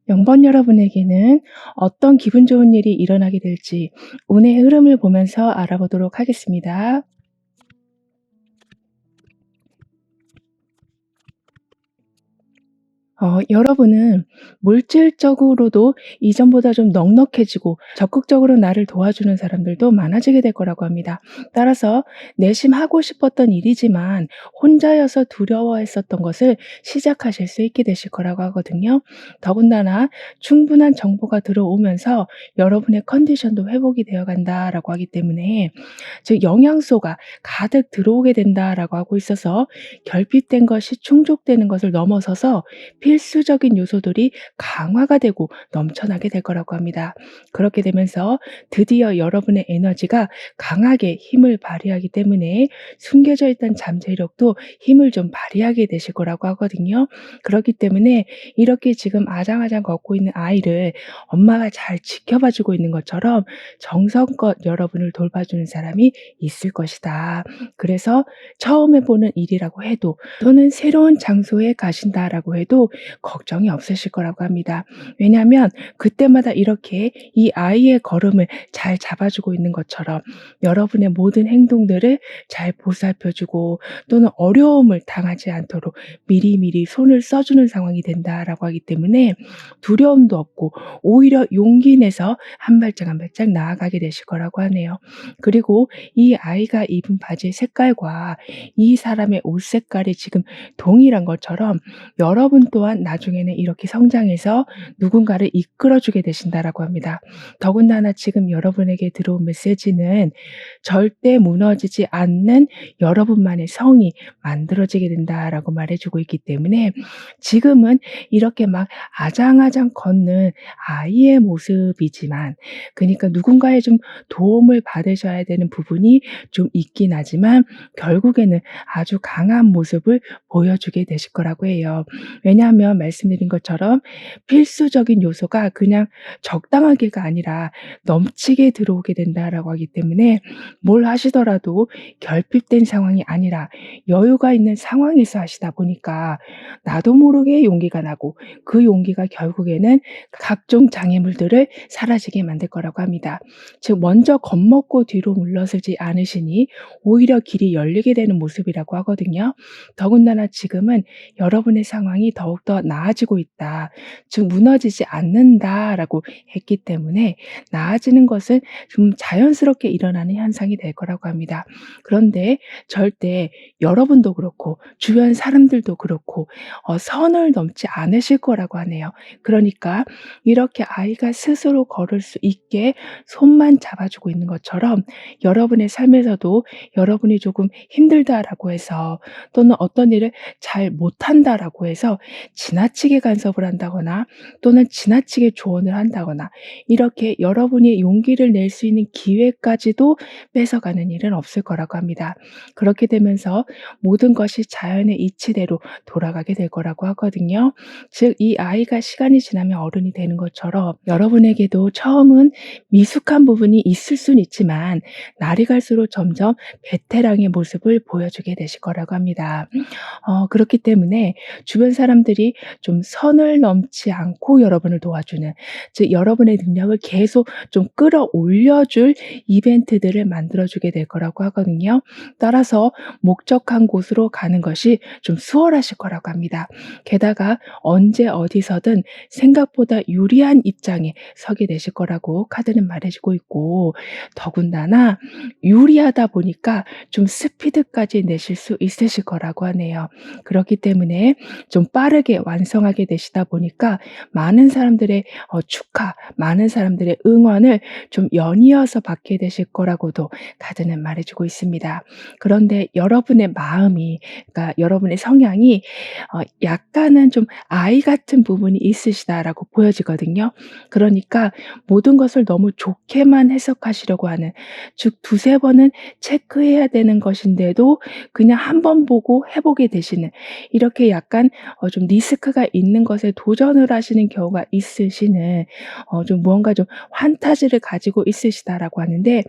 영번 여러분에게는 어떤 기분 좋은 일이 일어나게 될지 운의 흐름을 보면서 알아보도록 하겠습니다. 여러분은 물질적으로도 이전보다 좀 넉넉해지고 적극적으로 나를 도와주는 사람들도 많아지게 될 거라고 합니다. 따라서 내심 하고 싶었던 일이지만 혼자여서 두려워했었던 것을 시작하실 수 있게 되실 거라고 하거든요. 더군다나 충분한 정보가 들어오면서 여러분의 컨디션도 회복이 되어 간다라고 하기 때문에, 즉 영양소가 가득 들어오게 된다라고 하고 있어서 결핍된 것이 충족되는 것을 넘어서서 필수적인 요소들이 강화가 되고 넘쳐나게 될 거라고 합니다. 그렇게 되면서 드디어 여러분의 에너지가 강하게 힘을 발휘하기 때문에 숨겨져 있던 잠재력도 힘을 좀 발휘하게 되실 거라고 하거든요. 그렇기 때문에 이렇게 지금 아장아장 걷고 있는 아이를 엄마가 잘 지켜봐 주고 있는 것처럼 정성껏 여러분을 돌봐주는 사람이 있을 것이다. 그래서 처음 해보는 일이라고 해도, 또는 새로운 장소에 가신다라고 해도 걱정이 없으실 거라고 합니다. 왜냐하면 그때마다 이렇게 이 아이의 걸음을 잘 잡아주고 있는 것처럼 여러분의 모든 행동들을 잘 보살펴주고, 또는 어려움을 당하지 않도록 미리미리 손을 써주는 상황이 된다라고 하기 때문에 두려움도 없고 오히려 용기 내서 한 발짝 한 발짝 나아가게 되실 거라고 하네요. 그리고 이 아이가 입은 바지의 색깔과 이 사람의 옷 색깔이 지금 동일한 것처럼 여러분 또한 나중에는 이렇게 성장해서 누군가를 이끌어주게 되신다라고 합니다. 더군다나 지금 여러분에게 들어온 메시지는 절대 무너지지 않는 여러분만의 성이 만들어지게 된다라고 말해주고 있기 때문에, 지금은 이렇게 막 아장아장 걷는 아이의 모습이지만, 그러니까 누군가의 좀 도움을 받으셔야 되는 부분이 좀 있긴 하지만 결국에는 아주 강한 모습을 보여주게 되실 거라고 해요. 왜냐하면 말씀드린 것처럼 필수적인 요소가 그냥 적당하게가 아니라 넘치게 들어오게 된다라고 하기 때문에, 뭘 하시더라도 결핍된 상황이 아니라 여유가 있는 상황에서 하시다 보니까 나도 모르게 용기가 나고, 그 용기가 결국에는 각종 장애물들을 사라지게 만들 거라고 합니다. 즉 먼저 겁먹고 뒤로 물러서지 않으시니 오히려 길이 열리게 되는 모습이라고 하거든요. 더군다나 지금은 여러분의 상황이 더욱더 나아지고 있다, 즉 무너지지 않는다라고 했기 때문에 나아지는 것은 좀 자연스럽게 일어나는 현상이 될 거라고 합니다. 그런데 절대 여러분도 그렇고 주변 사람들도 그렇고 선을 넘지 않으실 거라고 하네요. 그러니까 이렇게 아이가 스스로 걸을 수 있게 손만 잡아주고 있는 것처럼 여러분의 삶에서도 여러분이 조금 힘들다라고 해서, 또는 어떤 일을 잘 못한다라고 해서 지나치게 간섭을 한다거나, 또는 지나치게 조언을 한다거나, 이렇게 여러분이 용기를 낼 수 있는 기회까지도 뺏어가는 일은 없을 거라고 합니다. 그렇게 되면서 모든 것이 자연의 이치대로 돌아가게 될 거라고 하거든요. 즉 이 아이가 시간이 지나면 어른이 되는 것처럼 여러분에게도 처음은 미숙한 부분이 있을 수는 있지만 날이 갈수록 점점 베테랑의 모습을 보여주게 되실 거라고 합니다. 그렇기 때문에 주변 사람들이 좀 선을 넘지 않고 여러분을 도와주는, 즉 여러분의 능력을 계속 좀 끌어올려 줄 이벤트들을 만들어 주게 될 거라고 하거든요. 따라서 목적한 곳으로 가는 것이 좀 수월하실 거라고 합니다. 게다가 언제 어디서든 생각보다 유리한 입장에 서게 되실 거라고 카드는 말해주고 있고, 더군다나 유리하다 보니까 좀 스피드까지 내실 수 있으실 거라고 하네요. 그렇기 때문에 좀 빠르게 완성하게 되시다 보니까 많은 사람들의 축하, 많은 사람들의 응원을 좀 연이어서 받게 되실 거라고도 카드는 말해주고 있습니다. 그런데 여러분의 마음이, 그러니까 여러분의 성향이 약간은 좀 아이 같은 부분이 있으시다라고 보여지거든요. 그러니까 모든 것을 너무 좋게만 해석하시려고 하는, 즉 두세 번은 체크해야 되는 것인데도 그냥 한 번 보고 해 보게 되시는, 이렇게 약간 좀 리스크가 있는 것에 도전을 하시는 경우가 있으시는 좀 무언가 좀 환타지를 가지고 있으시다라고 하는데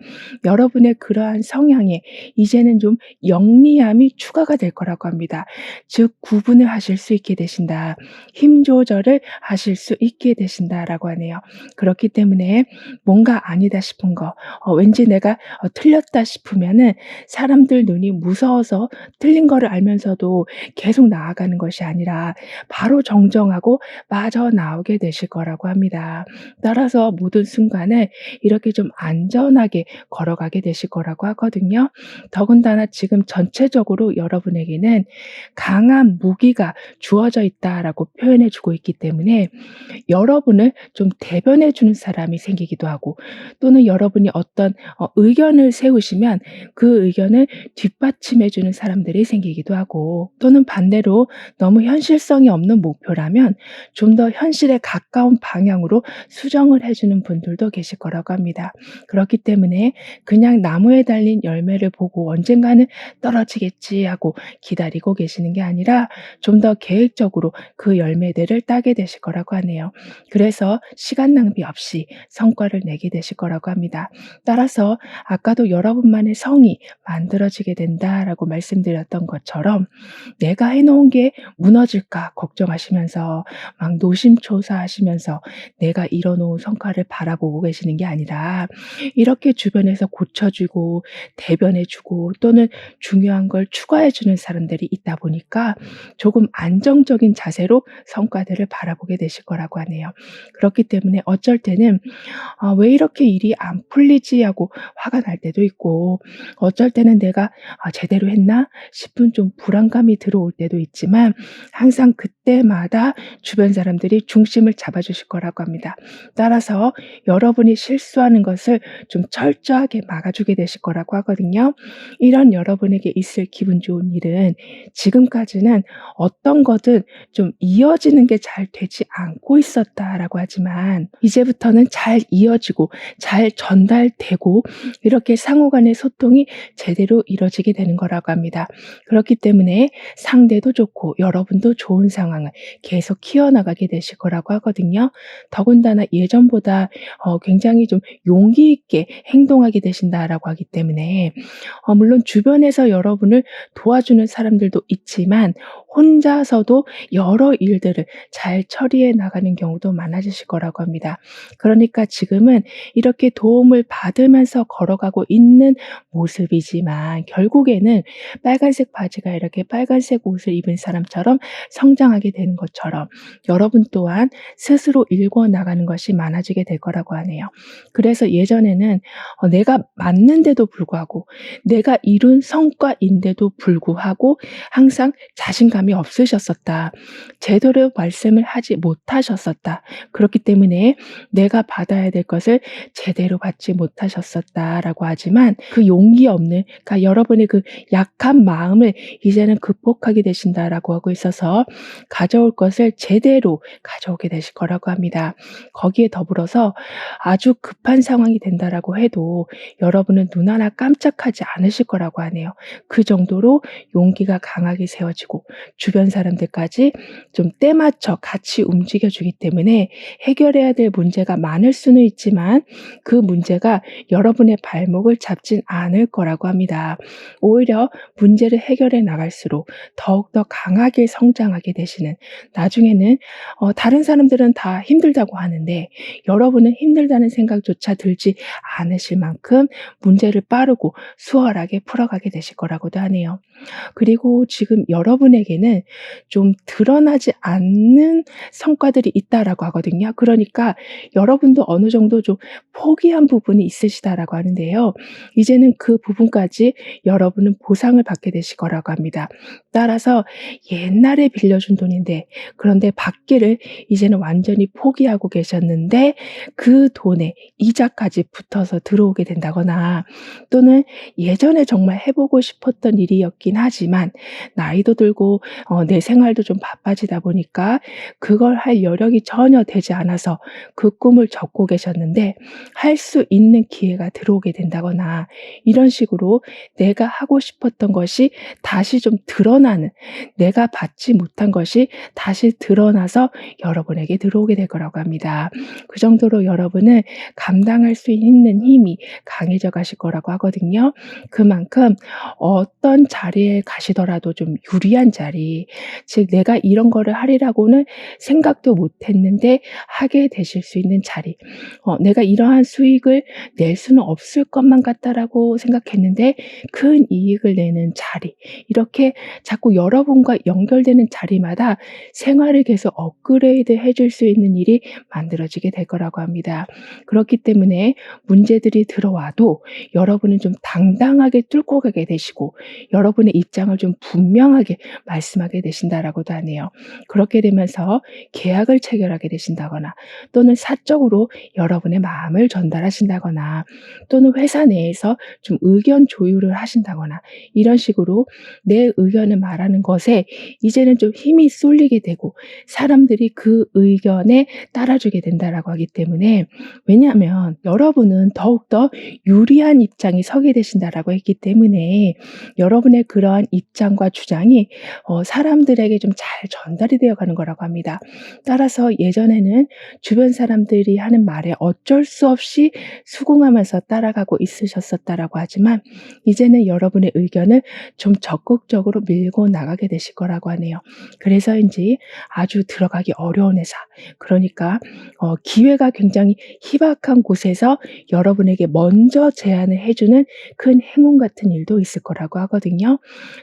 여러분의 그러한 성향에 이제는 좀 영리함이 추가가 될 거라고 합니다. 즉 구분을 하실 수 있게 되신다. 힘 조절을 하실 수 있게 되신다라고 하네요. 그렇기 때문에 뭔가 아니다 싶은 거 왠지 내가 틀렸다 싶으면은 사람들 눈이 무서워서 틀린 거를 알면서도 계속 나아가는 것이 아니라 바로 정정하고 빠져나오게 되실 거라고 합니다. 따라서 모든 순간을 이렇게 좀 안전하게 걸어가게 되실 거라고 하거든요. 더군다나 지금 전체적으로 여러분에게는 강한 무기가 주어져 있다라고 표현해 주고 있기 때문에 여러분을 좀 대변해 주는 사람이 생기기도 하고 또는 여러분이 어떤 의견을 세우시면 그 의견을 뒷받침해 주는 사람들이 생기기도 하고 또는 반대로 너무 현실성이 없는 목표라면 좀 더 현실에 가까운 방향으로 수정을 해 주는 분들도 계실 거라고 합니다. 그렇기 때문에 그냥 나무에 달린 열매를 보고 언젠가는 떨어지겠지 하고 기다리고 계시는 게 아니라 좀 더 계획적으로 그 열매들을 따게 되실 거라고 하네요. 그래서 시간 낭비 없이 성과를 내게 되실 거라고 합니다. 따라서 아까도 여러분만의 성이 만들어지게 된다라고 말씀드렸던 것처럼 내가 해놓은 게 무너질까 걱정하시면서 막 노심초사하시면서 내가 이뤄놓은 성과를 바라보고 계시는 게 아니라 이렇게 주변에서 고쳐주고 대변해주고 또는 중요한 걸 추가해주는 사람들이 있다 보니까 조금 안정적인 자세로 성과들을 바라보게 되실 거라고 하네요. 그렇기 때문에 어쩔 때는 왜 이렇게 일이 안 풀리지 하고 화가 날 때도 있고 어쩔 때는 내가 제대로 했나 싶은 좀 불안감이 들어올 때도 있지만 항상 그때마다 주변 사람들이 중심을 잡아주실 거라고 합니다. 따라서 여러분이 실수하는 것을 좀 철저하게 막아주게 되실 거라고 하거든요. 이런 여러분에게 있을 기분 좋은 일은 지금까지는 어떤 거든 좀 이어지는 게 잘 되지 않고 있었다라고 하지만 이제부터는 잘 이어지고 잘 전달되고 이렇게 상호 간의 소통이 제대로 이루어지게 되는 거라고 합니다. 그렇기 때문에 상대도 좋고 여러분도 좋은 상황을 계속 키워나가게 되실 거라고 하거든요. 더군다나 예전보다 굉장히 좀 용기 있게 행동하게 되신다라고 하기 때문에 물론 주변에서 여러분을 도와주는 사람들도 있지만 혼자서도 여러 일들을 잘 처리해 나가는 경우도 많아지실 거라고 합니다. 그러니까 지금은 이렇게 도움을 받으면서 걸어가고 있는 모습이지만 결국에는 빨간색 바지가 이렇게 빨간색 옷을 입은 사람처럼 성장하게 되는 것처럼 여러분 또한 스스로 일궈 나가는 것이 많아지게 될 거라고 하네요. 그래서 예전에는 내가 맞는데도 불구하고 내가 이룬 성과인데도 불구하고 항상 자신감이 없으셨었다. 제대로 말씀을 하지 못하셨었다. 그렇기 때문에 내가 받아야 될 것을 제대로 받지 못하셨었다라고 하지만 그 용기 없는 그러니까 여러분의 그 약한 마음을 이제는 극복하게 되신다라고 하고 있어서 가져올 것을 제대로 가져오게 되실 거라고 합니다. 거기에 더불어서 아주 급한 상황이 된다라고 해도 여러분은 눈 하나 깜짝하지 않으실 거라고 하네요. 그 정도로 용기가 강하게 세워지고 주변 사람들까지 좀 때맞춰 같이 움직여주기 때문에 해결해야 될 문제가 많을 수는 있지만 그 문제가 여러분의 발목을 잡진 않을 거라고 합니다. 오히려 문제를 해결해 나갈수록 더욱더 강하게 성장하게 되시는 나중에는 다른 사람들은 다 힘들다고 하는데 여러분은 힘들다는 생각조차 들지 않으실 만큼 문제를 빠르고 수월하게 풀어가게 되실 거라고도 하네요. 그리고 지금 여러분에게는 좀 드러나지 않는 성과들이 있다라고 하거든요. 그러니까 여러분도 어느 정도 좀 포기한 부분이 있으시다라고 하는데요. 이제는 그 부분까지 여러분은 보상을 받게 되실 거라고 합니다. 따라서 옛날에 빌려준 돈인데 그런데 받기를 이제는 완전히 포기하고 계셨는데 그 돈에 이자까지 붙어서 들어오게 된다거나 또는 예전에 정말 해보고 싶었던 일이었긴 하지만 나이도 들고 내 생활도 좀 바빠지다 보니까 그걸 할 여력이 전혀 되지 않아서 그 꿈을 접고 계셨는데 할 수 있는 기회가 들어오게 된다거나 이런 식으로 내가 하고 싶었던 것이 다시 좀 드러나는 내가 받지 못한 것이 다시 드러나서 여러분에게 들어오게 될 거라고 합니다. 그 정도로 여러분은 감당할 수 있는 힘이 강해져 가실 거라고 하거든요. 그만큼 어떤 자리에 가시더라도 좀 유리한 자리, 즉 내가 이런 거를 하리라고는 생각도 못 했는데 하게 되실 수 있는 자리, 내가 이러한 수익을 낼 수는 없을 것만 같다라고 생각했는데 큰 이익을 내는 자리, 이렇게 자꾸 여러분과 연결되는 자리마다 생활을 계속 업그레이드 해줄 수 있는 일이 만들어지게 될 거라고 합니다. 그렇기 때문에 문제들이 들어와도 여러분은 좀 당당하게 뚫고 가게 되시고 여러분의 입장을 좀 분명하게 말씀하게 되신다라고도 하네요. 그렇게 되면서 계약을 체결하게 되신다거나 또는 사적으로 여러분의 마음을 전달하신다거나 또는 회사 내에서 좀 의견 조율을 하신다거나 이런 식으로 내 의견을 말하는 것에 이제는 좀 힘이 쏠리게 되고 사람들이 그 의견에 따라주게 된다라고 하기 때문에, 왜냐하면 여러분은 더욱더 유리한 입장에 서게 되신다라고 했기 때문에 여러분의 그러한 입장과 주장이 사람들에게 좀 잘 전달이 되어 가는 거라고 합니다. 따라서 예전에는 주변 사람들이 하는 말에 어쩔 수 없이 수긍하면서 따라가고 있으셨었다라고 하지만 이제는 여러분의 의견을 좀 적극적으로 밀고 나가게 되실 거라고 하네요. 그래서인지 아주 들어가기 어려운 회사, 그러니까 기회가 굉장히 희박한 곳에서 여러분에게 먼저 제안을 해주는 큰 행운 같은 일도 있을 거라고 하거든요.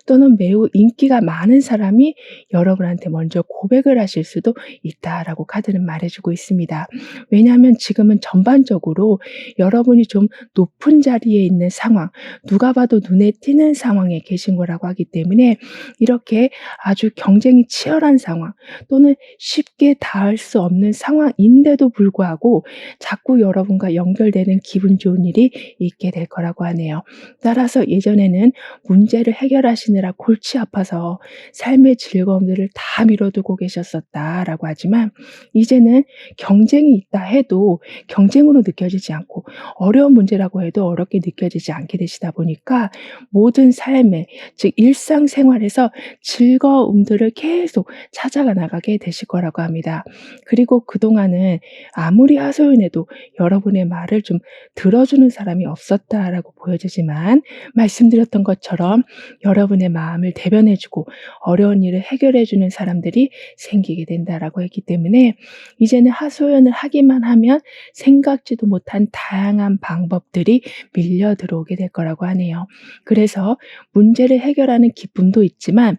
또는 매우 인기가 많은 사람이 여러분한테 먼저 고백을 하실 수도 있다라고 카드는 말해주고 있습니다. 왜냐하면 지금은 전반적으로 여러분이 좀 높은 자리에 있는 상황, 누가 봐도 눈에 띄는 상황에 계신 거라고 하기 때문에 이렇게 아주 경쟁이 치열한 상황 또는 쉽게 닿을 수 없는 상황인데도 불구하고 자꾸 여러분과 연결되는 기분 좋은 일이 있게 될 거라고 하네요. 따라서 예전에는 문제를 해결하시느라 골치 아파서 삶의 즐거움들을 다 미뤄두고 계셨었다라고 하지만 이제는 경쟁이 있다 해도 경쟁으로 느껴지지 않고 어려운 문제라고 해도 어렵게 느껴지지 않게 되시다 보니까 모든 삶에, 즉 일상생활에서 즐거움들을 계속 찾아가 나가게 되실 거라고 합니다. 그리고 그동안은 아무리 하소연해도 여러분의 말을 좀 들어주는 사람이 없었다라고 보여지지만 말씀드렸던 것처럼 여러분의 마음을 대변해주고 어려운 일을 해결해주는 사람들이 생기게 된다라고 했기 때문에 이제는 하소연을 하기만 하면 생각지도 못한 다양한 방법들이 밀려 들어오게 될 거라고 하네요. 그래서 문제를 해결하는 기쁨도 있지만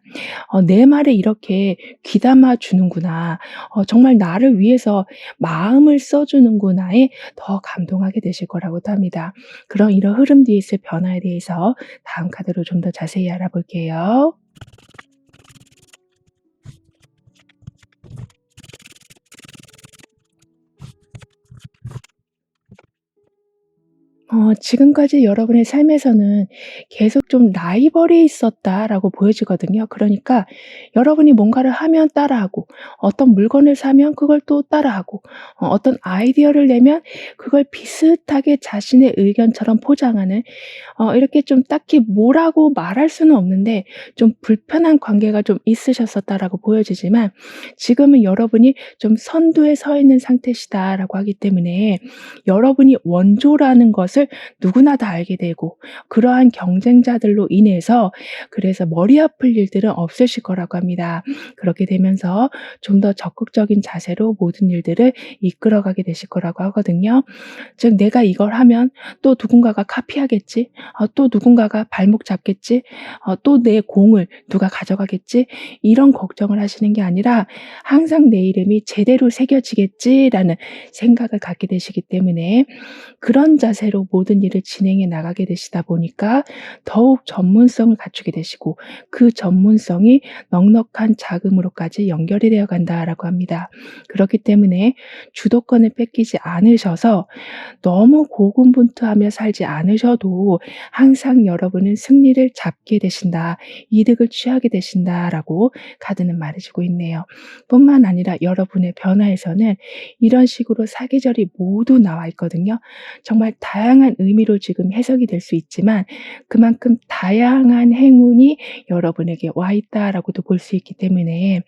내 말에 이렇게 귀담아 주는구나, 정말 나를 위해서 마음을 써주는구나에 더 감동하게 되실 거라고도 합니다. 그런 이런 흐름 뒤에 있을 변화에 대해서 다음 카드로 좀 더 자세히 알아볼게요. 지금까지 여러분의 삶에서는 계속 좀 라이벌이 있었다라고 보여지거든요. 그러니까 여러분이 뭔가를 하면 따라하고 어떤 물건을 사면 그걸 또 따라하고 어떤 아이디어를 내면 그걸 비슷하게 자신의 의견처럼 포장하는, 이렇게 좀 딱히 뭐라고 말할 수는 없는데 좀 불편한 관계가 좀 있으셨었다라고 보여지지만 지금은 여러분이 좀 선두에 서 있는 상태시다라고 하기 때문에 여러분이 원조라는 것을 누구나 다 알게 되고 그러한 경쟁자들로 인해서 그래서 머리 아플 일들은 없으실 거라고 합니다. 그렇게 되면서 좀 더 적극적인 자세로 모든 일들을 이끌어가게 되실 거라고 하거든요. 즉 내가 이걸 하면 또 누군가가 카피하겠지, 또 누군가가 발목 잡겠지, 또 내 공을 누가 가져가겠지, 이런 걱정을 하시는 게 아니라 항상 내 이름이 제대로 새겨지겠지라는 생각을 갖게 되시기 때문에 그런 자세로 모든 일을 진행해 나가게 되시다 보니까 더욱 전문성을 갖추게 되시고 그 전문성이 넉넉한 자금으로까지 연결이 되어 간다라고 합니다. 그렇기 때문에 주도권을 뺏기지 않으셔서 너무 고군분투하며 살지 않으셔도 항상 여러분은 승리를 잡게 되신다, 이득을 취하게 되신다라고 카드는 말해주고 있네요. 뿐만 아니라 여러분의 변화에서는 이런 식으로 사계절이 모두 나와 있거든요. 정말 다양한 다양한 의미로 지금 해석이 될 수 있지만 그만큼 다양한 행운이 여러분에게 와 있다라고도 볼 수 있기 때문에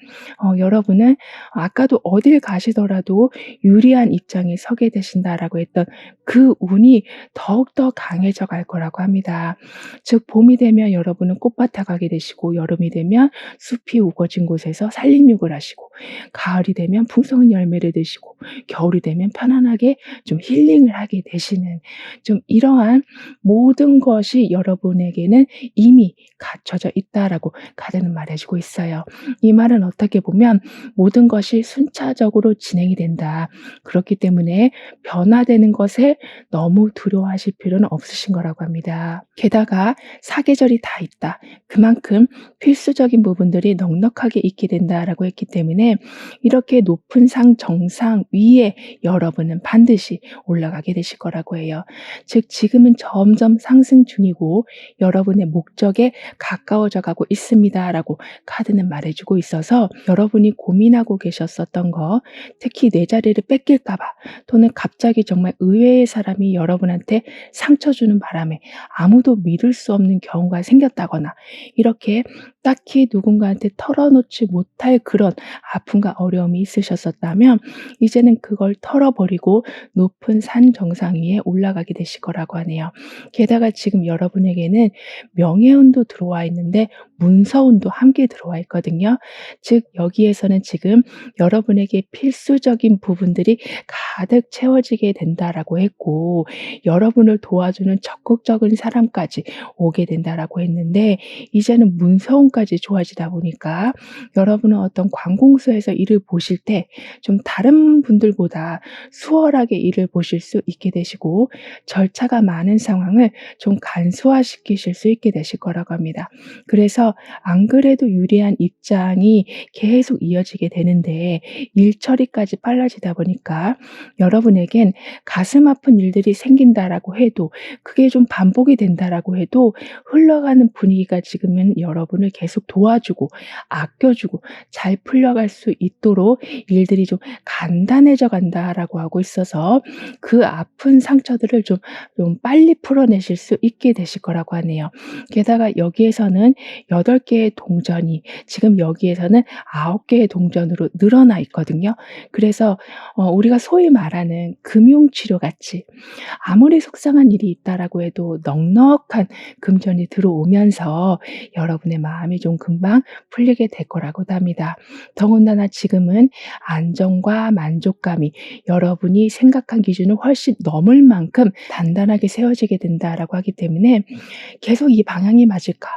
여러분은 아까도 어딜 가시더라도 유리한 입장에 서게 되신다라고 했던 그 운이 더욱더 강해져 갈 거라고 합니다. 즉 봄이 되면 여러분은 꽃밭에 가게 되시고 여름이 되면 숲이 우거진 곳에서 산림욕을 하시고 가을이 되면 풍성한 열매를 드시고 겨울이 되면 편안하게 좀 힐링을 하게 되시는 좀 이러한 모든 것이 여러분에게는 이미 갖춰져 있다라고 카드는 말해주고 있어요. 이 말은 어떻게 보면 모든 것이 순차적으로 진행이 된다. 그렇기 때문에 변화되는 것에 너무 두려워하실 필요는 없으신 거라고 합니다. 게다가 사계절이 다 있다. 그만큼 필수적인 부분들이 넉넉하게 있게 된다라고 했기 때문에 이렇게 높은 상 정상 위에 여러분은 반드시 올라가게 되실 거라고 해요. 즉 지금은 점점 상승 중이고 여러분의 목적에 가까워져 가고 있습니다라고 카드는 말해주고 있어서 여러분이 고민하고 계셨었던 거 특히 내 자리를 뺏길까 봐 또는 갑자기 정말 의외의 사람이 여러분한테 상처 주는 바람에 아무도 믿을 수 없는 경우가 생겼다거나 이렇게 딱히 누군가한테 털어놓지 못할 그런 아픔과 어려움이 있으셨었다면 이제는 그걸 털어버리고 높은 산 정상 위에 올라가게 되실 거라고 하네요. 게다가 지금 여러분에게는 명예운도 들어와 있는데 문서운도 함께 들어와 있거든요. 즉 여기에서는 지금 여러분에게 필수적인 부분들이 가득 채워지게 된다라고 했고 여러분을 도와주는 적극적인 사람까지 오게 된다라고 했는데 이제는 문서운까지 좋아지다 보니까 여러분은 어떤 관공서에서 일을 보실 때 좀 다른 분들보다 수월하게 일을 보실 수 있게 되시고 절차가 많은 상황을 좀 간소화시키실 수 있게 되실 거라고 합니다. 그래서 안 그래도 유리한 입장이 계속 이어지게 되는데 일 처리까지 빨라지다 보니까 여러분에겐 가슴 아픈 일들이 생긴다라고 해도 그게 좀 반복이 된다라고 해도 흘러가는 분위기가 지금은 여러분을 계속 도와주고 아껴주고 잘 풀려갈 수 있도록 일들이 좀 간단해져 간다라고 하고 있어서 그 아픈 상처들을 좀 빨리 풀어내실 수 있게 되실 거라고 하네요. 게다가 여기에서는 8개의 동전이 지금 여기에서는 9개의 동전으로 늘어나 있거든요. 그래서 우리가 소위 말하는 금융치료 같이 아무리 속상한 일이 있다라고 해도 넉넉한 금전이 들어오면서 여러분의 마음이 좀 금방 풀리게 될 거라고도 합니다. 더군다나 지금은 안정과 만족감이 여러분이 생각한 기준을 훨씬 넘을 만큼 단단하게 세워지게 된다라고 하기 때문에 계속 이 방향이 맞을까,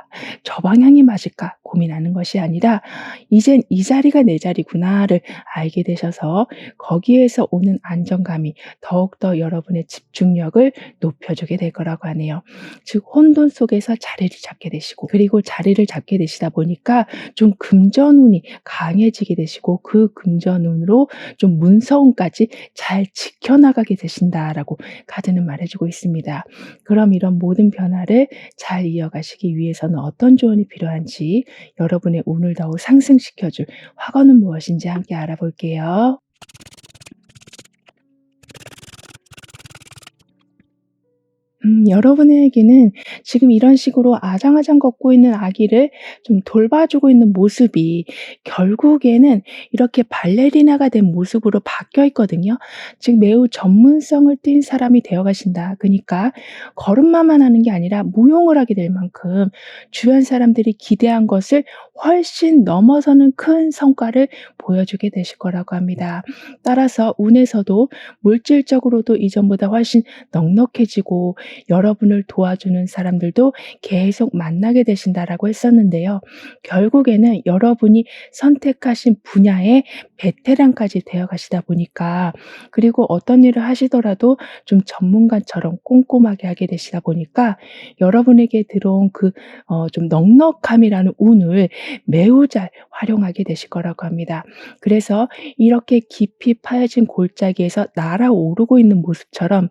저 방향이 맞을까 고민하는 것이 아니라 이젠 이 자리가 내 자리구나를 알게 되셔서 거기에서 오는 안정감이 더욱더 여러분의 집중력을 높여주게 될 거라고 하네요. 즉 혼돈 속에서 자리를 잡게 되시고 그리고 자리를 잡게 되시다 보니까 좀 금전운이 강해지게 되시고 그 금전운으로 좀 문서운까지 잘 지켜나가게 되신다라고 카드는 말해주고 있습니다. 그럼 이런 모든 변화를 잘 이어가시기 위해서는 어떤 조언이 필요한지 여러분의 운을 더욱 상승시켜줄 화건은 무엇인지 함께 알아볼게요. 여러분에게는 지금 이런 식으로 아장아장 걷고 있는 아기를 좀 돌봐주고 있는 모습이 결국에는 이렇게 발레리나가 된 모습으로 바뀌어 있거든요. 즉 매우 전문성을 띈 사람이 되어 가신다. 그러니까 걸음마만 하는 게 아니라 무용을 하게 될 만큼 주변 사람들이 기대한 것을 훨씬 넘어서는 큰 성과를 보여주게 되실 거라고 합니다. 따라서 운에서도 물질적으로도 이전보다 훨씬 넉넉해지고 여러분을 도와주는 사람들도 계속 만나게 되신다라고 했었는데요. 결국에는 여러분이 선택하신 분야의 베테랑까지 되어 가시다 보니까 그리고 어떤 일을 하시더라도 좀 전문가처럼 꼼꼼하게 하게 되시다 보니까 여러분에게 들어온 그 좀 넉넉함이라는 운을 매우 잘 활용하게 되실 거라고 합니다. 그래서 이렇게 깊이 파여진 골짜기에서 날아오르고 있는 모습처럼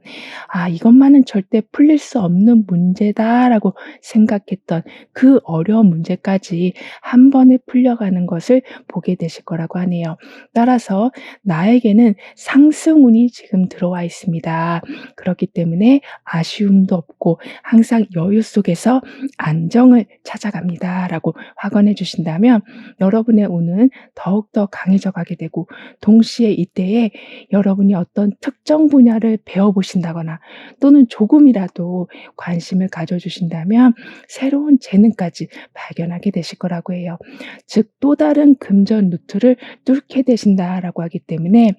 '아 이것만은 절대 풀릴 수 없는 문제다라고 생각했던 그 어려운 문제까지 한 번에 풀려가는 것을 보게 되실 거라고 하네요. 따라서 나에게는 상승운이 지금 들어와 있습니다. 그렇기 때문에 아쉬움도 없고 항상 여유 속에서 안정을 찾아갑니다라고 확언해 주신다면 여러분의 운은 더욱더 강해져 가게 되고, 동시에 이때에 여러분이 어떤 특정 분야를 배워보신다거나 또는 조금이라도 관심을 가져주신다면 새로운 재능까지 발견하게 되실 거라고 해요. 즉 또 다른 금전 루트를 뚫게 되신다라고 하기 때문에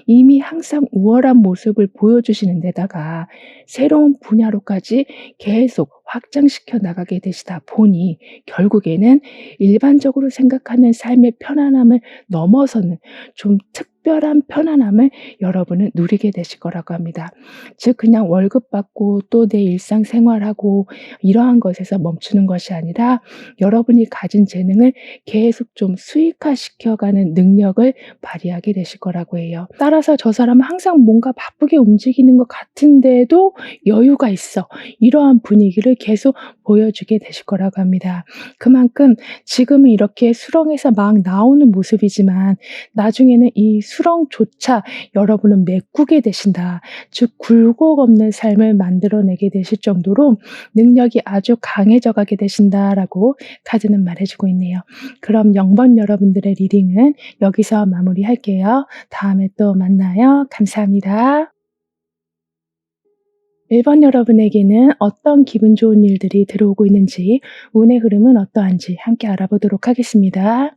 이미 항상 우월한 모습을 보여주시는 데다가 새로운 분야로까지 계속 확장시켜 나가게 되시다 보니 결국에는 일반적으로 생각하는 삶의 편안함을 넘어서는 좀 특별한 편안함을 여러분은 누리게 되실 거라고 합니다. 즉 그냥 월급 받고 또 내 일상생활하고 이러한 것에서 멈추는 것이 아니라 여러분이 가진 재능을 계속 좀 수익화시켜가는 능력을 발휘하게 되실 거라고 해요. 따라서 저 사람은 항상 뭔가 바쁘게 움직이는 것 같은데도 여유가 있어. 이러한 분위기를 계속 보여주게 되실 거라고 합니다. 그만큼 지금은 이렇게 수렁에서 막 나오는 모습이지만 나중에는 이 수렁조차 여러분은 메꾸게 되신다. 즉 굴곡 없는 삶을 만들어내게 되실 정도로 능력이 아주 강해져 가게 되신다라고 카드는 말해주고 있네요. 그럼 0번 여러분들의 리딩은 여기서 마무리할게요. 다음에 또 만나요. 감사합니다. 1번 여러분에게는 어떤 기분 좋은 일들이 들어오고 있는지, 운의 흐름은 어떠한지 함께 알아보도록 하겠습니다.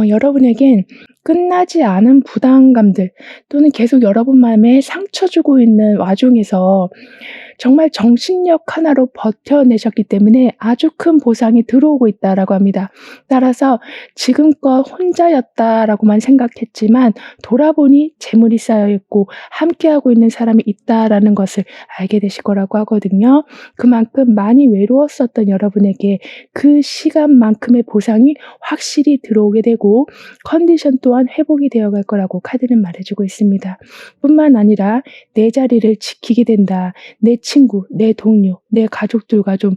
여러분에겐 끝나지 않은 부담감들 또는 계속 여러분 마음에 상처 주고 있는 와중에서 정말 정신력 하나로 버텨내셨기 때문에 아주 큰 보상이 들어오고 있다라고 합니다. 따라서 지금껏 혼자였다라고만 생각했지만 돌아보니 재물이 쌓여 있고 함께하고 있는 사람이 있다라는 것을 알게 되실 거라고 하거든요. 그만큼 많이 외로웠었던 여러분에게 그 시간만큼의 보상이 확실히 들어오게 되고 컨디션 또한 회복이 되어갈 거라고 카드는 말해주고 있습니다. 뿐만 아니라 내 자리를 지키게 된다. 내 친구, 내 동료, 내 가족들과 좀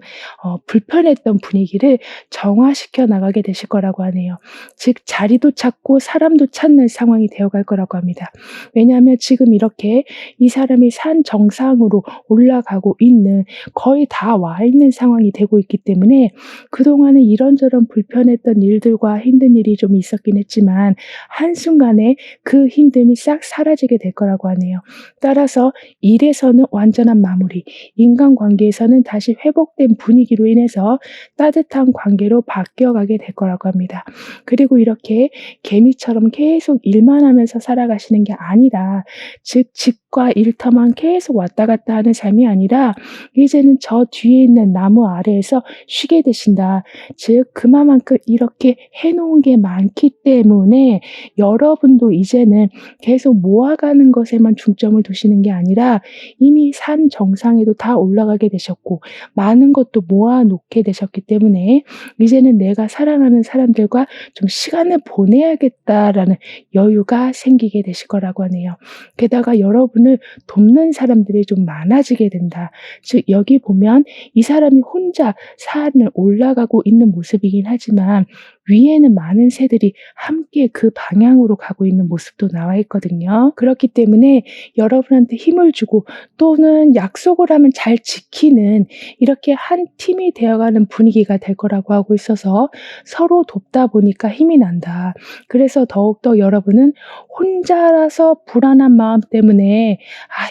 불편했던 분위기를 정화시켜 나가게 되실 거라고 하네요. 즉 자리도 찾고 사람도 찾는 상황이 되어갈 거라고 합니다. 왜냐하면 지금 이렇게 이 사람이 산 정상으로 올라가고 있는, 거의 다 와 있는 상황이 되고 있기 때문에 그동안에 이런저런 불편했던 일들과 힘든 일이 좀 있었긴 했지만 한순간에 그 힘듦이 싹 사라지게 될 거라고 하네요. 따라서 일에서는 완전한 마무리, 인간관계에서는 다시 회복된 분위기로 인해서 따뜻한 관계로 바뀌어가게 될 거라고 합니다. 그리고 이렇게 개미처럼 계속 일만 하면서 살아가시는 게 아니라, 즉 집과 일터만 계속 왔다 갔다 하는 삶이 아니라 이제는 저 뒤에 있는 나무 아래에서 쉬게 되신다. 즉 그만큼 이렇게 해놓은 게 많기 때문에 여러분도 이제는 계속 모아가는 것에만 중점을 두시는 게 아니라 이미 산 정상에도 다 올라가게 되셨고 많은 것도 모아놓게 되셨기 때문에 이제는 내가 사랑하는 사람들과 좀 시간을 보내야겠다라는 여유가 생기게 되실 거라고 하네요. 게다가 여러분을 돕는 사람들이 좀 많아지게 된다. 즉 여기 보면 이 사람이 혼자 산을 올라가고 있는 모습이긴 하지만 위에는 많은 새들이 함께 그 방향으로 가고 있는 모습도 나와 있거든요. 그렇기 때문에 여러분한테 힘을 주고 또는 약속을 하면 잘 지키는 이렇게 한 팀이 되어가는 분위기가 될 거라고 하고 있어서 서로 돕다 보니까 힘이 난다. 그래서 더욱더 여러분은 혼자라서 불안한 마음 때문에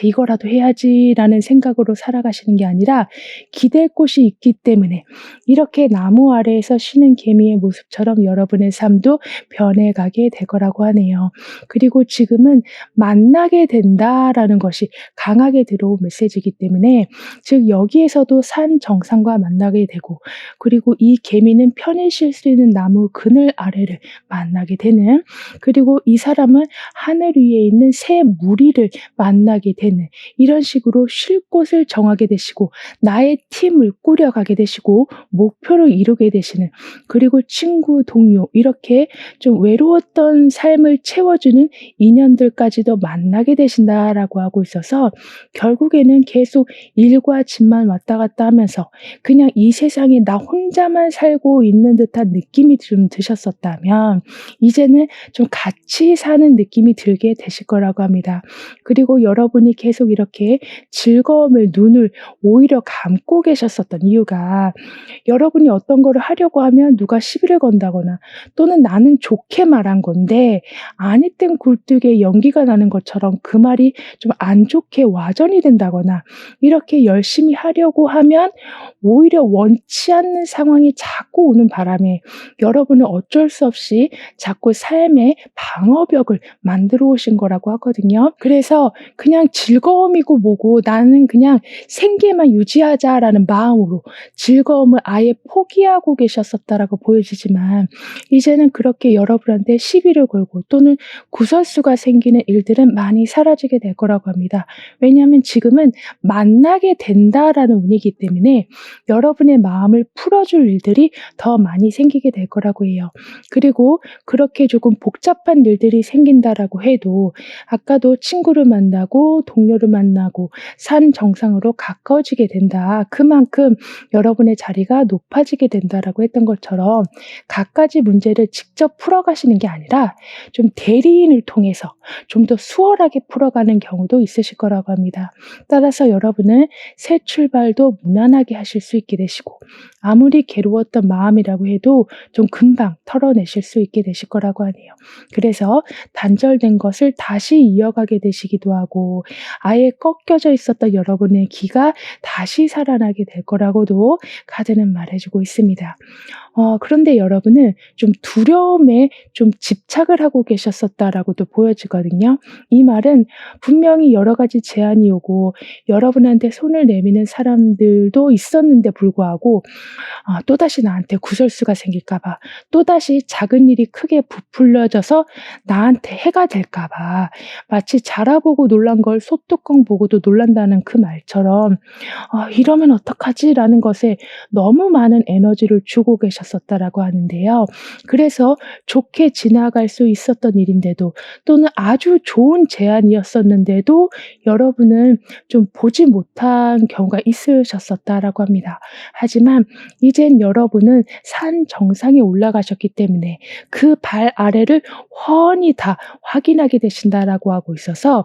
이거라도 해야지라는 생각으로 살아가시는 게 아니라 기댈 곳이 있기 때문에 이렇게 나무 아래에서 쉬는 개미의 모습처럼 여러분의 삶도 변해가게 될 거라고 하네요. 그리고 지금은 만나게 된다라는 것이 강하게 들어온 메시지이기 때문에 즉 여기에서도 산 정상과 만나게 되고 그리고 이 개미는 편히 쉴 수 있는 나무 그늘 아래를 만나게 되는, 그리고 이 사람은 하늘 위에 있는 새 무리를 만나게 되는, 이런 식으로 쉴 곳을 정하게 되시고 나의 팀을 꾸려가게 되시고 목표를 이루게 되시는, 그리고 친구, 동료 이렇게 좀 외로웠던 그런 삶을 채워주는 인연들까지도 만나게 되신다라고 하고 있어서 결국에는 계속 일과 집만 왔다 갔다 하면서 그냥 이 세상에 나 혼자만 살고 있는 듯한 느낌이 좀 드셨었다면 이제는 좀 같이 사는 느낌이 들게 되실 거라고 합니다. 그리고 여러분이 계속 이렇게 즐거움을 눈을 오히려 감고 계셨었던 이유가 여러분이 어떤 거를 하려고 하면 누가 시비를 건다거나 또는 나는 좋게 말한 건데 아니 땐 굴뚝에 연기가 나는 것처럼 그 말이 좀 안 좋게 와전이 된다거나 이렇게 열심히 하려고 하면 오히려 원치 않는 상황이 자꾸 오는 바람에 여러분은 어쩔 수 없이 자꾸 삶의 방어벽을 만들어 오신 거라고 하거든요. 그래서 그냥 즐거움이고 뭐고 나는 그냥 생계만 유지하자라는 마음으로 즐거움을 아예 포기하고 계셨었다라고 보여지지만 이제는 그렇게 여러분한테 시비를 걸고 또는 구설수가 생기는 일들은 많이 사라지게 될 거라고 합니다. 왜냐하면 지금은 만나게 된다라는 운이기 때문에 여러분의 마음을 풀어줄 일들이 더 많이 생기게 될 거라고 해요. 그리고 그렇게 조금 복잡한 일들이 생긴다라고 해도 아까도 친구를 만나고 동료를 만나고 산 정상으로 가까워지게 된다. 그만큼 여러분의 자리가 높아지게 된다라고 했던 것처럼 갖가지 문제를 직접 풀어가시는 게 아니라 좀 대리인을 통해서 좀 더 수월하게 풀어가는 경우도 있으실 거라고 합니다. 따라서 여러분은 새 출발도 무난하게 하실 수 있게 되시고 아무리 괴로웠던 마음이라고 해도 좀 금방 털어내실 수 있게 되실 거라고 하네요. 그래서 단절된 것을 다시 이어가게 되시기도 하고 아예 꺾여져 있었던 여러분의 기가 다시 살아나게 될 거라고도 카드는 말해주고 있습니다. 그런데 여러분은 좀 두려움에 좀 집착을 하고 계셨었다라고도 보여지거든요. 이 말은 분명히 여러 가지 제안이 오고 여러분한테 손을 내미는 사람들도 있었는데 불구하고 또다시 나한테 구설수가 생길까 봐, 또다시 작은 일이 크게 부풀려져서 나한테 해가 될까 봐, 마치 자라보고 놀란 걸 소뚜껑 보고도 놀란다는 그 말처럼 '이러면 어떡하지?'라는 것에 너무 많은 에너지를 주고 계셨었다라고 하는데요. 그래서 좋게 지나갈 수 있었던 일인데도 또는 아주 좋은 제안이었었는데도 여러분은 좀 보지 못한 경우가 있으셨었다라고 합니다. 하지만 이젠 여러분은 산 정상에 올라가셨기 때문에 그 발 아래를 훤히 다 확인하게 되신다라고 하고 있어서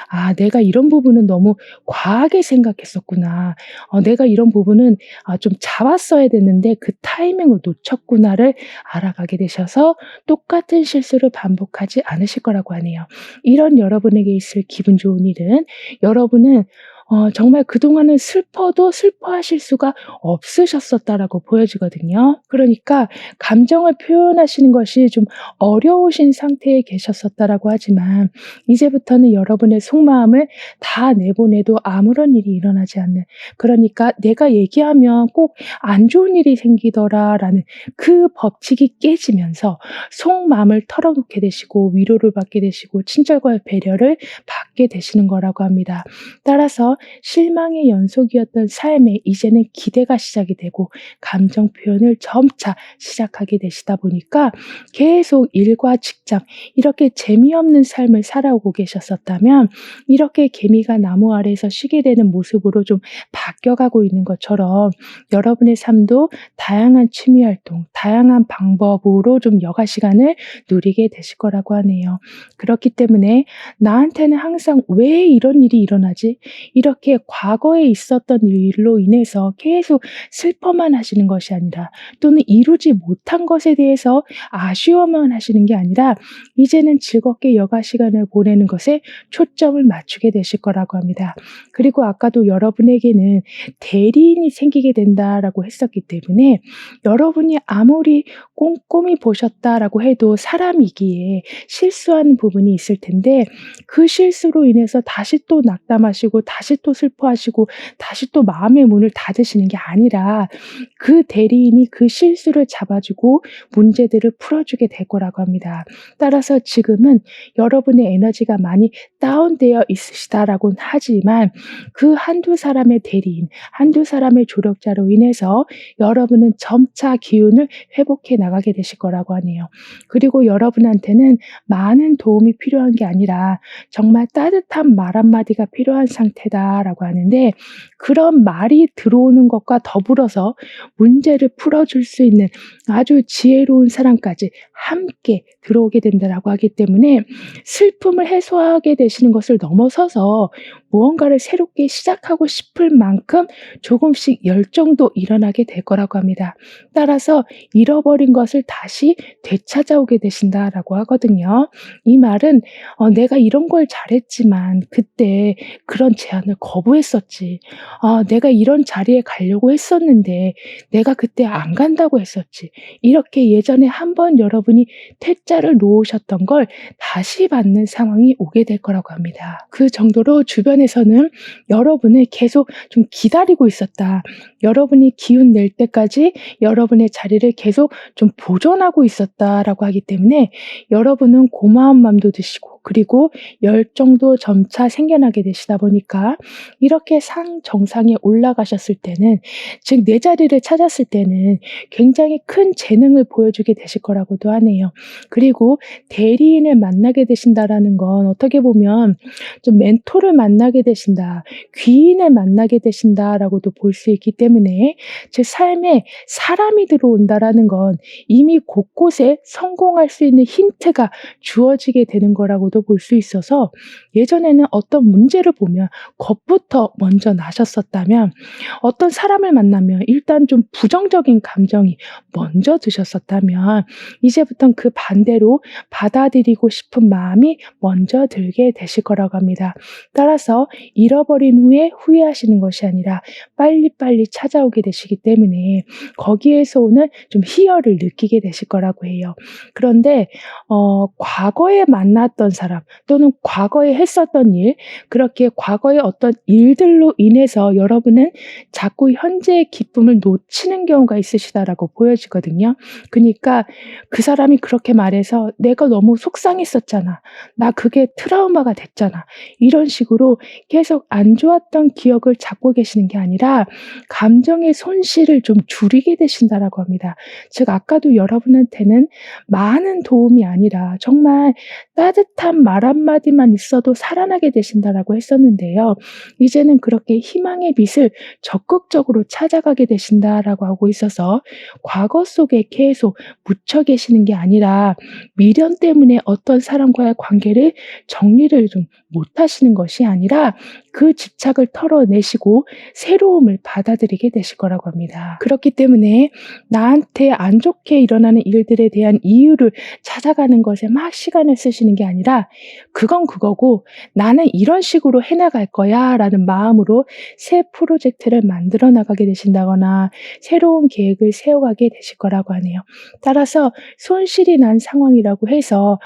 '아 내가 이런 부분은 너무 과하게 생각했었구나. 내가 이런 부분은 좀 잡았어야 됐는데 그 타이밍을 놓쳤구나.'를 알아가게 되셔서 똑같은 실수를 반복하지 않으실 거라고 하네요. 이런 여러분에게 있을 기분 좋은 일은 여러분은 정말 그동안은 슬퍼도 슬퍼하실 수가 없으셨었다라고 보여지거든요. 그러니까 감정을 표현하시는 것이 좀 어려우신 상태에 계셨었다라고 하지만 이제부터는 여러분의 속마음을 다 내보내도 아무런 일이 일어나지 않는, 그러니까 '내가 얘기하면 꼭 안 좋은 일이 생기더라.'라는 그 법칙이 깨지면서 속마음을 털어놓게 되시고 위로를 받게 되시고 친절과 배려를 받게 되시는 거라고 합니다. 따라서 실망의 연속이었던 삶에 이제는 기대가 시작이 되고 감정 표현을 점차 시작하게 되시다 보니까 계속 일과 직장 이렇게 재미없는 삶을 살아오고 계셨었다면 이렇게 개미가 나무 아래에서 쉬게 되는 모습으로 좀 바뀌어가고 있는 것처럼 여러분의 삶도 다양한 취미 활동, 다양한 방법으로 좀 여가 시간을 누리게 되실 거라고 하네요. 그렇기 때문에 나한테는 항상 '왜 이런 일이 일어나지?' 이렇게 과거에 있었던 일로 인해서 계속 슬퍼만 하시는 것이 아니라 또는 이루지 못한 것에 대해서 아쉬워만 하시는 게 아니라 이제는 즐겁게 여가 시간을 보내는 것에 초점을 맞추게 되실 거라고 합니다. 그리고 아까도 여러분에게는 대리인이 생기게 된다라고 했었기 때문에 여러분이 아무리 꼼꼼히 보셨다라고 해도 사람이기에 실수하는 부분이 있을 텐데 그 실수로 인해서 다시 또 낙담하시고 다시 또 슬퍼하시고 다시 또 마음의 문을 닫으시는 게 아니라 그 대리인이 그 실수를 잡아주고 문제들을 풀어주게 될 거라고 합니다. 따라서 지금은 여러분의 에너지가 많이 다운되어 있으시다라고는 하지만 그 한두 사람의 대리인, 한두 사람의 조력자로 인해서 여러분은 점차 기운을 회복해 나가게 되실 거라고 하네요. 그리고 여러분한테는 많은 도움이 필요한 게 아니라 정말 따뜻한 말 한마디가 필요한 상태다라고 하는데, 그런 말이 들어오는 것과 더불어서 문제를 풀어줄 수 있는 아주 지혜로운 사람까지 함께 들어오게 된다라고 하기 때문에 슬픔을 해소하게 되시는 것을 넘어서서 무언가를 새롭게 시작하고 싶을 만큼 조금씩 열정도 일어나게 될 거라고 합니다. 따라서 잃어버린 것을 다시 되찾아오게 되신다라고 하거든요. 이 말은 내가 이런 걸 잘했지만 그때 그런 제안을 거부했었지. 내가 이런 자리에 가려고 했었는데 내가 그때 안 간다고 했었지. 이렇게 예전에 한번 여러분이 퇴짜를 놓으셨던 걸 다시 받는 상황이 오게 될 거라고 합니다. 그 정도로 주변에서는 여러분을 계속 좀 기다리고 있었다. 여러분이 기운 낼 때까지 여러분의 자리를 계속 좀 보존하고 있었다라고 하기 때문에 여러분은 고마운 마음도 드시고, 그리고 열정도 점차 생겨나게 되시다 보니까 이렇게 정상에 올라가셨을 때는, 즉 내 자리를 찾았을 때는 굉장히 큰 재능을 보여주게 되실 거라고도 하네요. 그리고 대리인을 만나게 되신다라는 건 어떻게 보면 좀 멘토를 만나게 되신다, 귀인을 만나게 되신다라고도 볼 수 있기 때문에, 제 삶에 사람이 들어온다라는 건 이미 곳곳에 성공할 수 있는 힌트가 주어지게 되는 거라고도 볼 수 있어서, 예전에는 어떤 문제를 보면 겁부터 먼저 나셨었다면, 어떤 사람을 만나면 일단 좀 부정적인 감정이 먼저 드셨었다면, 이제부턴 그 반대로 받아들이고 싶은 마음이 먼저 들게 되실 거라고 합니다. 따라서 잃어버린 후에 후회하시는 것이 아니라 빨리빨리 찾아오게 되시기 때문에 거기에서 오는 좀 희열을 느끼게 되실 거라고 해요. 그런데 과거에 만났던 사람 또는 과거에 했었던 일, 그렇게 과거의 어떤 일들로 인해서 여러분은 자꾸 현재의 기쁨을 놓치는 경우가 있으시다라고 보여지거든요. 그러니까 그 사람이 그렇게 말해서 내가 너무 속상했었잖아. 나 그게 트라우마가 됐잖아. 이런 식으로 계속 안 좋았던 기억을 잡고 계시는 게 아니라 감정의 손실을 좀 줄이게 되신다라고 합니다. 즉 아까도 여러분한테는 많은 도움이 아니라 정말 따뜻한 말 한마디만 있어도 살아나게 되신다라고 했었는데요. 이제는 그렇게 희망의 빛을 적극적으로 찾아가게 되신다라고 하고 있어서, 과거 속에 계속 묻혀 계시는 게 아니라 미련 때문에 어떤 사람과의 관계를 정리를 좀 못하시는 것이 아니라 그 집착을 털어내시고 새로움을 받아들이게 되실 거라고 합니다. 그렇기 때문에 나한테 안 좋게 일어나는 일들에 대한 이유를 찾아가는 것에 막 시간을 쓰시는 게 아니라 그건 그거고 나는 이런 식으로 해나갈 거야 라는 마음으로 새 프로젝트를 만들어 나가게 되신다거나 새로운 계획을 세워가게 되실 거라고 하네요. 따라서 손실이 난 상황이라고 해서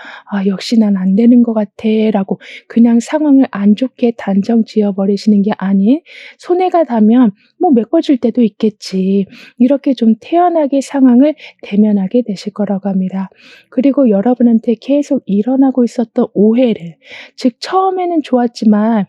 역시 난 안 되는 것 같아 라고 그냥 상황을 안 좋게 단정 지어버리시는 게 아닌, 손해가 닿으면 뭐 메꿔줄 때도 있겠지, 이렇게 좀 태연하게 상황을 대면하게 되실 거라고 합니다. 그리고 여러분한테 계속 일어나고 있었던 오해를, 즉 처음에는 좋았지만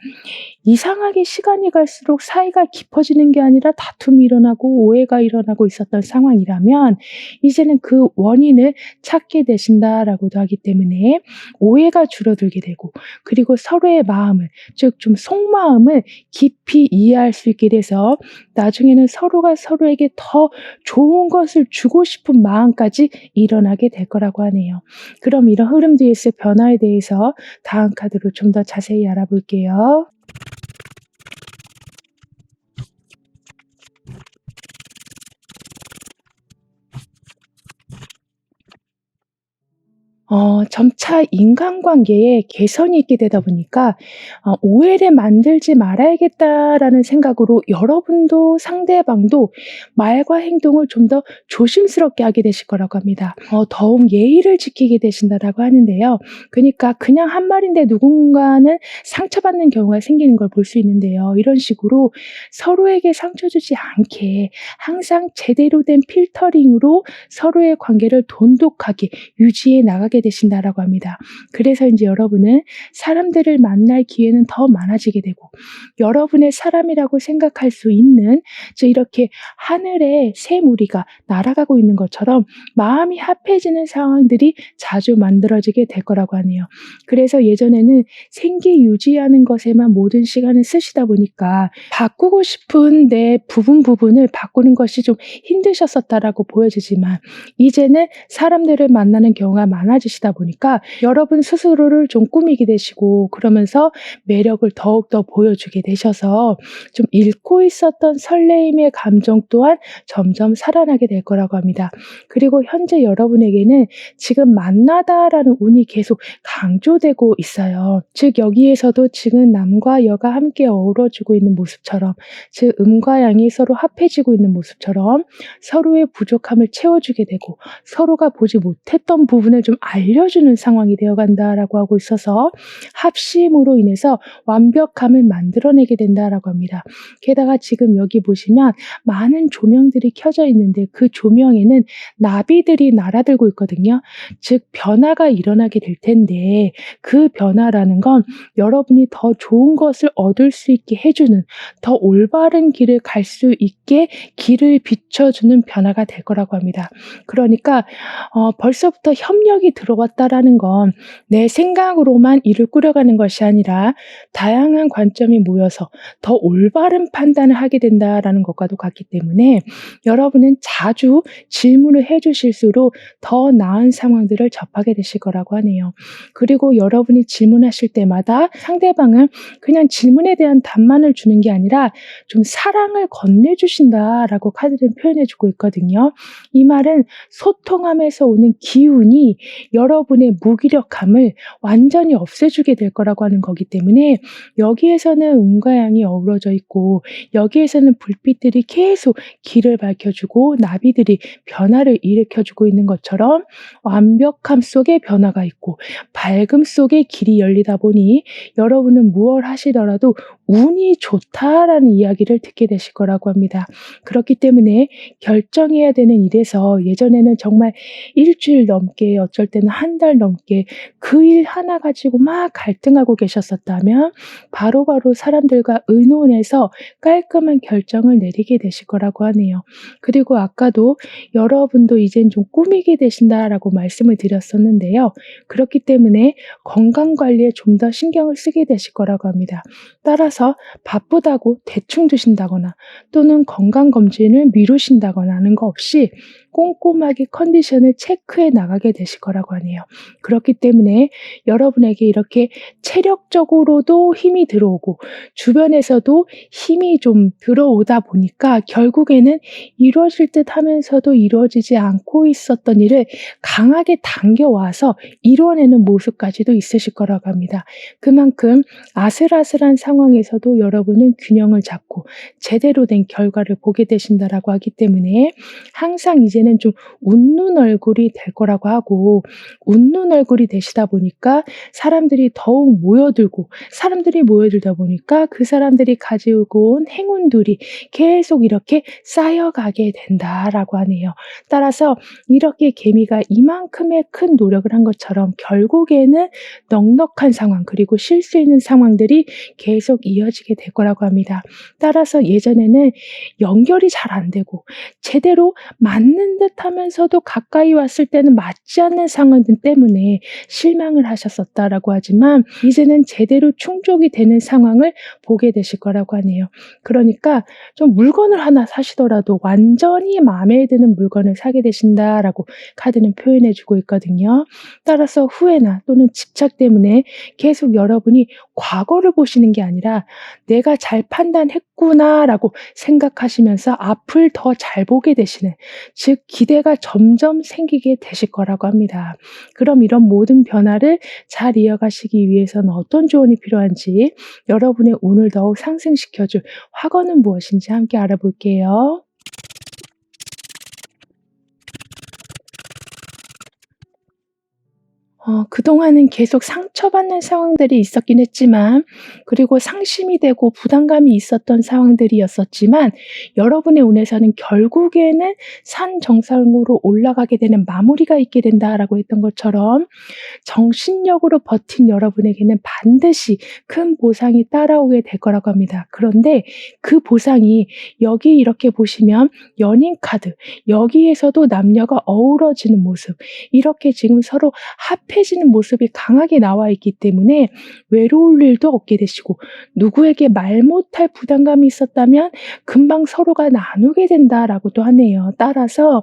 이상하게 시간이 갈수록 사이가 깊어지는 게 아니라 다툼이 일어나고 오해가 일어나고 있었던 상황이라면 이제는 그 원인을 찾게 되신다라고도 하기 때문에 오해가 줄어들게 되고, 그리고 서로의 마음을, 즉 좀 속마음을 깊이 이해할 수 있게 돼서 나중에는 서로가 서로에게 더 좋은 것을 주고 싶은 마음까지 일어나게 될 거라고 하네요. 그럼 이런 흐름 뒤에 있을 변화에 대해서 다음 카드로 좀 더 자세히 알아볼게요. 점차 인간관계에 개선이 있게 되다 보니까 '오해를 만들지 말아야겠다.'라는 생각으로 여러분도 상대방도 말과 행동을 좀 더 조심스럽게 하게 되실 거라고 합니다. 더욱 예의를 지키게 되신다라고 하는데요. 그니까 그냥 한 말인데 누군가는 상처받는 경우가 생기는 걸 볼 수 있는데요. 이런 식으로 서로에게 상처 주지 않게 항상 제대로 된 필터링으로 서로의 관계를 돈독하게 유지해 나가게 되신다라고 합니다. 그래서 인제 여러분은 사람들을 만날 기회는 더 많아지게 되고 여러분의 사람이라고 생각할 수 있는 이렇게 하늘에 새 무리가 날아가고 있는 것처럼 마음이 합해지는 상황들이 자주 만들어지게 될 거라고 하네요. 그래서 예전에는 생계 유지하는 것에만 모든 시간을 쓰시다 보니까 바꾸고 싶은 내 부분을 바꾸는 것이 좀 힘드셨었다라고 보여지지만 이제는 사람들을 만나는 경우가 많아지시다 보니까 여러분 스스로를 좀 꾸미게 되시고 그러면서 매력을 더욱더 보여주게 되셔서 좀 잃고 있었던 설레임의 감정 또한 점점 살아나게 될 거라고 합니다. 그리고 현재 여러분에게는 지금 만나다라는 운이 계속 강조되고 있어요. 즉 여기에서도 지금 남과 여가 함께 어우러지고 있는 모습처럼 즉 음과 양이 서로 합해지고 있는 모습처럼 서로의 부족함을 채워주게 되고 서로가 보지 못했던 부분을 좀 알려주는 상황이 되어간다라고 하고 있어서 합심으로 인해서 완벽함을 만들어내게 된다라고 합니다. 게다가 지금 여기 보시면 많은 조명들이 켜져 있는데 그 조명에는 나비들이 날아들고 있거든요. 즉 변화가 일어나게 될 텐데 그 변화라는 건 여러분이 더 좋은 것을 얻을 수 있게 해주는 더 올바른 길을 갈 수 있게 길을 비춰주는 변화가 될 거라고 합니다. 그러니까 벌써부터 협력이 들어왔다라는 건 내 생각으로만 일을 꾸려가는 것이 아니라 다양한 관점이 모여서 더 올바른 판단을 하게 된다라는 것과도 같기 때문에 여러분은 자주 질문을 해 주실수록 더 나은 상황들을 접하게 되실 거라고 하네요. 그리고 여러분이 질문하실 때마다 상대방은 그냥 질문에 대한 답만을 주는 게 아니라 좀 사랑을 건네주신다라고 카드는 표현해 주고 있거든요. 이 말은 소통함에서 오는 기운이 여러분의 무기력함을 완전히 없애주게 될 거라고 하는 거기 때문에 여기에서는 음과 양이 어우러져 있고 여기에서는 불빛들이 계속 길을 밝혀주고 나비들이 변화를 일으켜주고 있는 것처럼 완벽함 속에 변화가 있고 밝음 속에 길이 열리다 보니 여러분은 무엇 하시더라도 운이 좋다라는 이야기를 듣게 되실 거라고 합니다. 그렇기 때문에 결정해야 되는 일에서 예전에는 정말 일주일 넘게 어쩔 때는 한 달 넘게 그 일 하나 가지고 막 갈등하고 계셨었다면 바로바로 사람들과 의논해서 깔끔한 결정을 내리게 되실 거라고 하네요. 그리고 아까도 여러분도 이젠 좀 꾸미게 되신다라고 말씀을 드렸었는데요. 그렇기 때문에 건강관리에 좀 더 신경을 쓰게 되실 거라고 합니다. 따라서 바쁘다고 대충 드신다거나 또는 건강검진을 미루신다거나 하는 거 없이 꼼꼼하게 컨디션을 체크해 나가게 되실 거라고 하네요. 그렇기 때문에 여러분에게 이렇게 체력적으로도 힘이 들어오고 주변에서도 힘이 좀 들어오다 보니까 결국에는 이루어질 듯 하면서도 이루어지지 않고 있었던 일을 강하게 당겨와서 이뤄내는 모습까지도 있으실 거라고 합니다. 그만큼 아슬아슬한 상황에서도 여러분은 균형을 잡고 제대로 된 결과를 보게 되신다라고 하기 때문에 항상 이제는 좀 웃는 얼굴이 될 거라고 하고 웃는 얼굴이 되시다 보니까 사람들이 더욱 모여들고 사람들이 모여들다 보니까 그 사람들이 가지고 온 행운들이 계속 이렇게 쌓여가게 된다라고 하네요. 따라서 이렇게 개미가 이만큼의 큰 노력을 한 것처럼 결국에는 넉넉한 상황 그리고 쉴 수 있는 상황들이 계속 이어지게 될 거라고 합니다. 따라서 예전에는 연결이 잘 안 되고 제대로 맞는 듯 하면서도 가까이 왔을 때는 맞지 않는 상황들 때문에 실망을 하셨었다라고 하지만 이제는 제대로 충족이 되는 상황을 보게 되실 거라고 하네요. 그러니까 좀 물건을 하나 사시더라도 완전히 마음에 드는 물건을 사게 되신다라고 카드는 표현해 주고 있거든요. 따라서 후회나 또는 집착 때문에 계속 여러분이 과거를 보시는 게 아니라 내가 잘 판단했고 있구나라고 생각하시면서 앞을 더 잘 보게 되시는, 즉 기대가 점점 생기게 되실 거라고 합니다. 그럼 이런 모든 변화를 잘 이어가시기 위해서는 어떤 조언이 필요한지, 여러분의 운을 더욱 상승시켜 줄 화거는 무엇인지 함께 알아볼게요. 그동안은 계속 상처받는 상황들이 있었긴 했지만, 그리고 상심이 되고 부담감이 있었던 상황들이었었지만, 여러분의 운에서는 결국에는 산 정상으로 올라가게 되는 마무리가 있게 된다라고 했던 것처럼, 정신력으로 버틴 여러분에게는 반드시 큰 보상이 따라오게 될 거라고 합니다. 그런데 그 보상이, 여기 이렇게 보시면 연인 카드, 여기에서도 남녀가 어우러지는 모습, 이렇게 지금 서로 합해지는 모습이 강하게 나와 있기 때문에 외로울 일도 없게 되시고, 누구에게 말 못할 부담감이 있었다면 금방 서로가 나누게 된다라고도 하네요. 따라서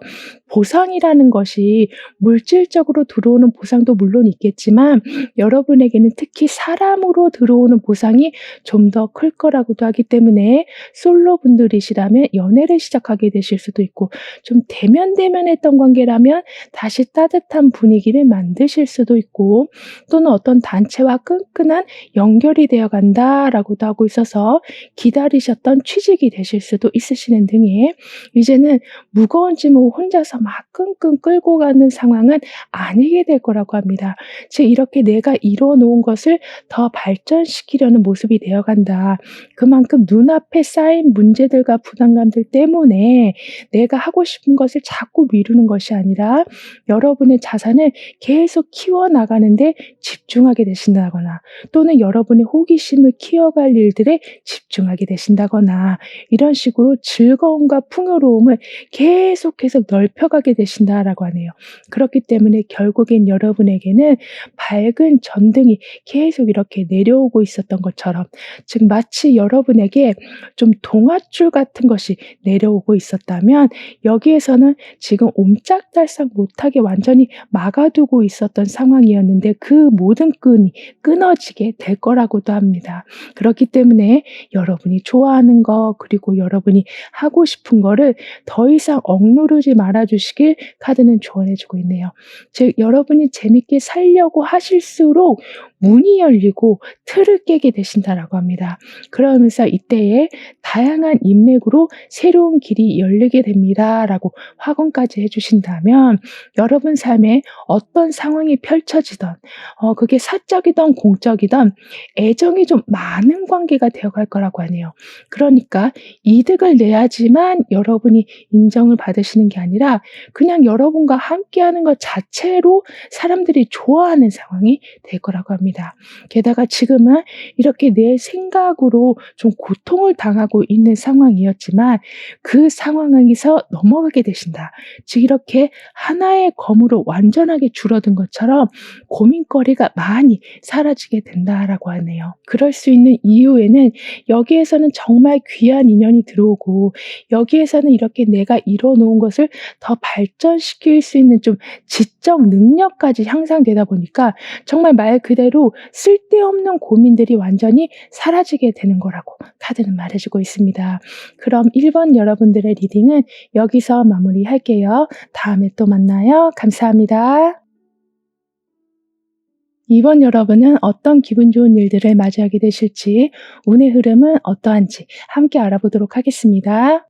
보상이라는 것이 물질적으로 들어오는 보상도 물론 있겠지만, 여러분에게는 특히 사람으로 들어오는 보상이 좀 더 클 거라고도 하기 때문에, 솔로 분들이시라면 연애를 시작하게 되실 수도 있고, 좀 대면대면했던 관계라면 다시 따뜻한 분위기를 만드실 수도 있고, 또는 어떤 단체와 끈끈한 연결이 되어 간다라고도 하고 있어서 기다리셨던 취직이 되실 수도 있으시는 등의, 이제는 무거운 짐을 혼자서 막 끙끙 끌고 가는 상황은 아니게 될 거라고 합니다. 즉 이렇게 내가 이뤄 놓은 것을 더 발전시키려는 모습이 되어 간다. 그만큼 눈앞에 쌓인 문제들과 부담감들 때문에 내가 하고 싶은 것을 자꾸 미루는 것이 아니라, 여러분의 자산을 계속 키워나가는데 집중하게 되신다거나, 또는 여러분의 호기심을 키워갈 일들에 집중하게 되신다거나, 이런 식으로 즐거움과 풍요로움을 계속해서 넓혀가게 되신다라고 하네요. 그렇기 때문에 결국엔 여러분에게는 밝은 전등이 계속 이렇게 내려오고 있었던 것처럼, 즉 마치 여러분에게 좀 동아줄 같은 것이 내려오고 있었다면, 여기에서는 지금 옴짝달싹 못하게 완전히 막아두고 있었던 상황이었는데, 그 모든 끈이 끊어지게 될 거라고도 합니다. 그렇기 때문에 여러분이 좋아하는 거, 그리고 여러분이 하고 싶은 거를 더 이상 억누르지 말아 주시길 카드는 조언해 주고 있네요. 즉 여러분이 재밌게 살려고 하실수록 문이 열리고 틀을 깨게 되신다라고 합니다. 그러면서 이때에 다양한 인맥으로 새로운 길이 열리게 됩니다라고 확언까지 해 주신다면, 여러분 삶에 어떤 상황이 펼쳐지든, 그게 사적이든 공적이든 애정이 좀 많은 관계가 되어갈 거라고 하네요. 그러니까 이득을 내야지만 여러분이 인정을 받으시는 게 아니라, 그냥 여러분과 함께하는 것 자체로 사람들이 좋아하는 상황이 될 거라고 합니다. 게다가 지금은 이렇게 내 생각으로 좀 고통을 당하고 있는 상황이었지만, 그 상황에서 넘어가게 되신다. 즉 이렇게 하나의 검으로 완전하게 줄어든 것처럼 고민거리가 많이 사라지게 된다라고 하네요. 그럴 수 있는 이유에는, 여기에서는 정말 귀한 인연이 들어오고, 여기에서는 이렇게 내가 이뤄놓은 것을 더 발전시킬 수 있는 좀 지적 능력까지 향상되다 보니까, 정말 말 그대로 쓸데없는 고민들이 완전히 사라지게 되는 거라고 카드는 말해주고 있습니다. 그럼 1번 여러분들의 리딩은 여기서 마무리할게요. 다음에 또 만나요. 감사합니다. 2번 여러분은 어떤 기분 좋은 일들을 맞이하게 되실지, 운의 흐름은 어떠한지 함께 알아보도록 하겠습니다.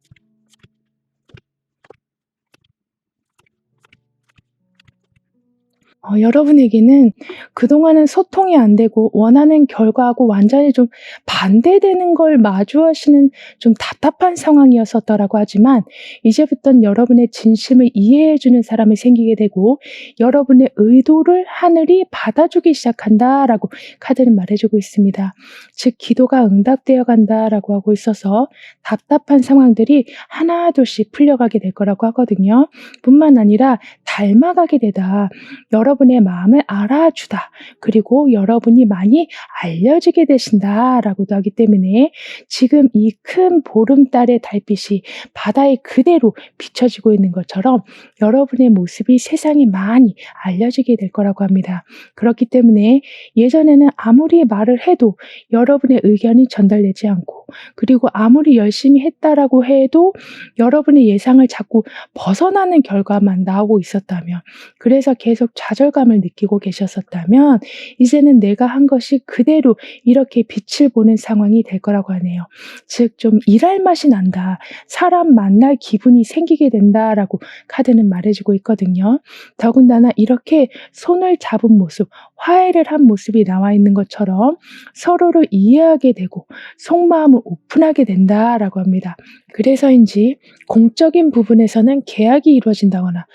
여러분에게는 그동안은 소통이 안 되고 원하는 결과하고 완전히 좀 반대되는 걸 마주하시는 좀 답답한 상황이었었더라고 하지만, 이제부터는 여러분의 진심을 이해해 주는 사람이 생기게 되고, 여러분의 의도를 하늘이 받아주기 시작한다라고 카드는 말해주고 있습니다. 즉 기도가 응답되어 간다라고 하고 있어서, 답답한 상황들이 하나둘씩 풀려가게 될 거라고 하거든요. 뿐만 아니라 닮아가게 되다, 여러분의 마음을 알아주다, 그리고 여러분이 많이 알려지게 되신다라고도 하기 때문에, 지금 이 큰 보름달의 달빛이 바다에 그대로 비춰지고 있는 것처럼 여러분의 모습이 세상에 많이 알려지게 될 거라고 합니다. 그렇기 때문에 예전에는 아무리 말을 해도 여러분의 의견이 전달되지 않고, 그리고 아무리 열심히 했다라고 해도 여러분의 예상을 자꾸 벗어나는 결과만 나오고 있었다면, 그래서 계속 좌절감을 느끼고 계셨었다면 이제는 내가 한 것이 그대로 이렇게 빛을 보는 상황이 될 거라고 하네요. 즉 좀 일할 맛이 난다. 사람 만날 기분이 생기게 된다라고 카드는 말해주고 있거든요. 더군다나 이렇게 손을 잡은 모습, 화해를 한 모습이 나와 있는 것처럼 서로를 이해하게 되고 속마음을 오픈하게 된다라고 합니다. 그래서인지 공적인 부분에서는 계약이 이루어진다거나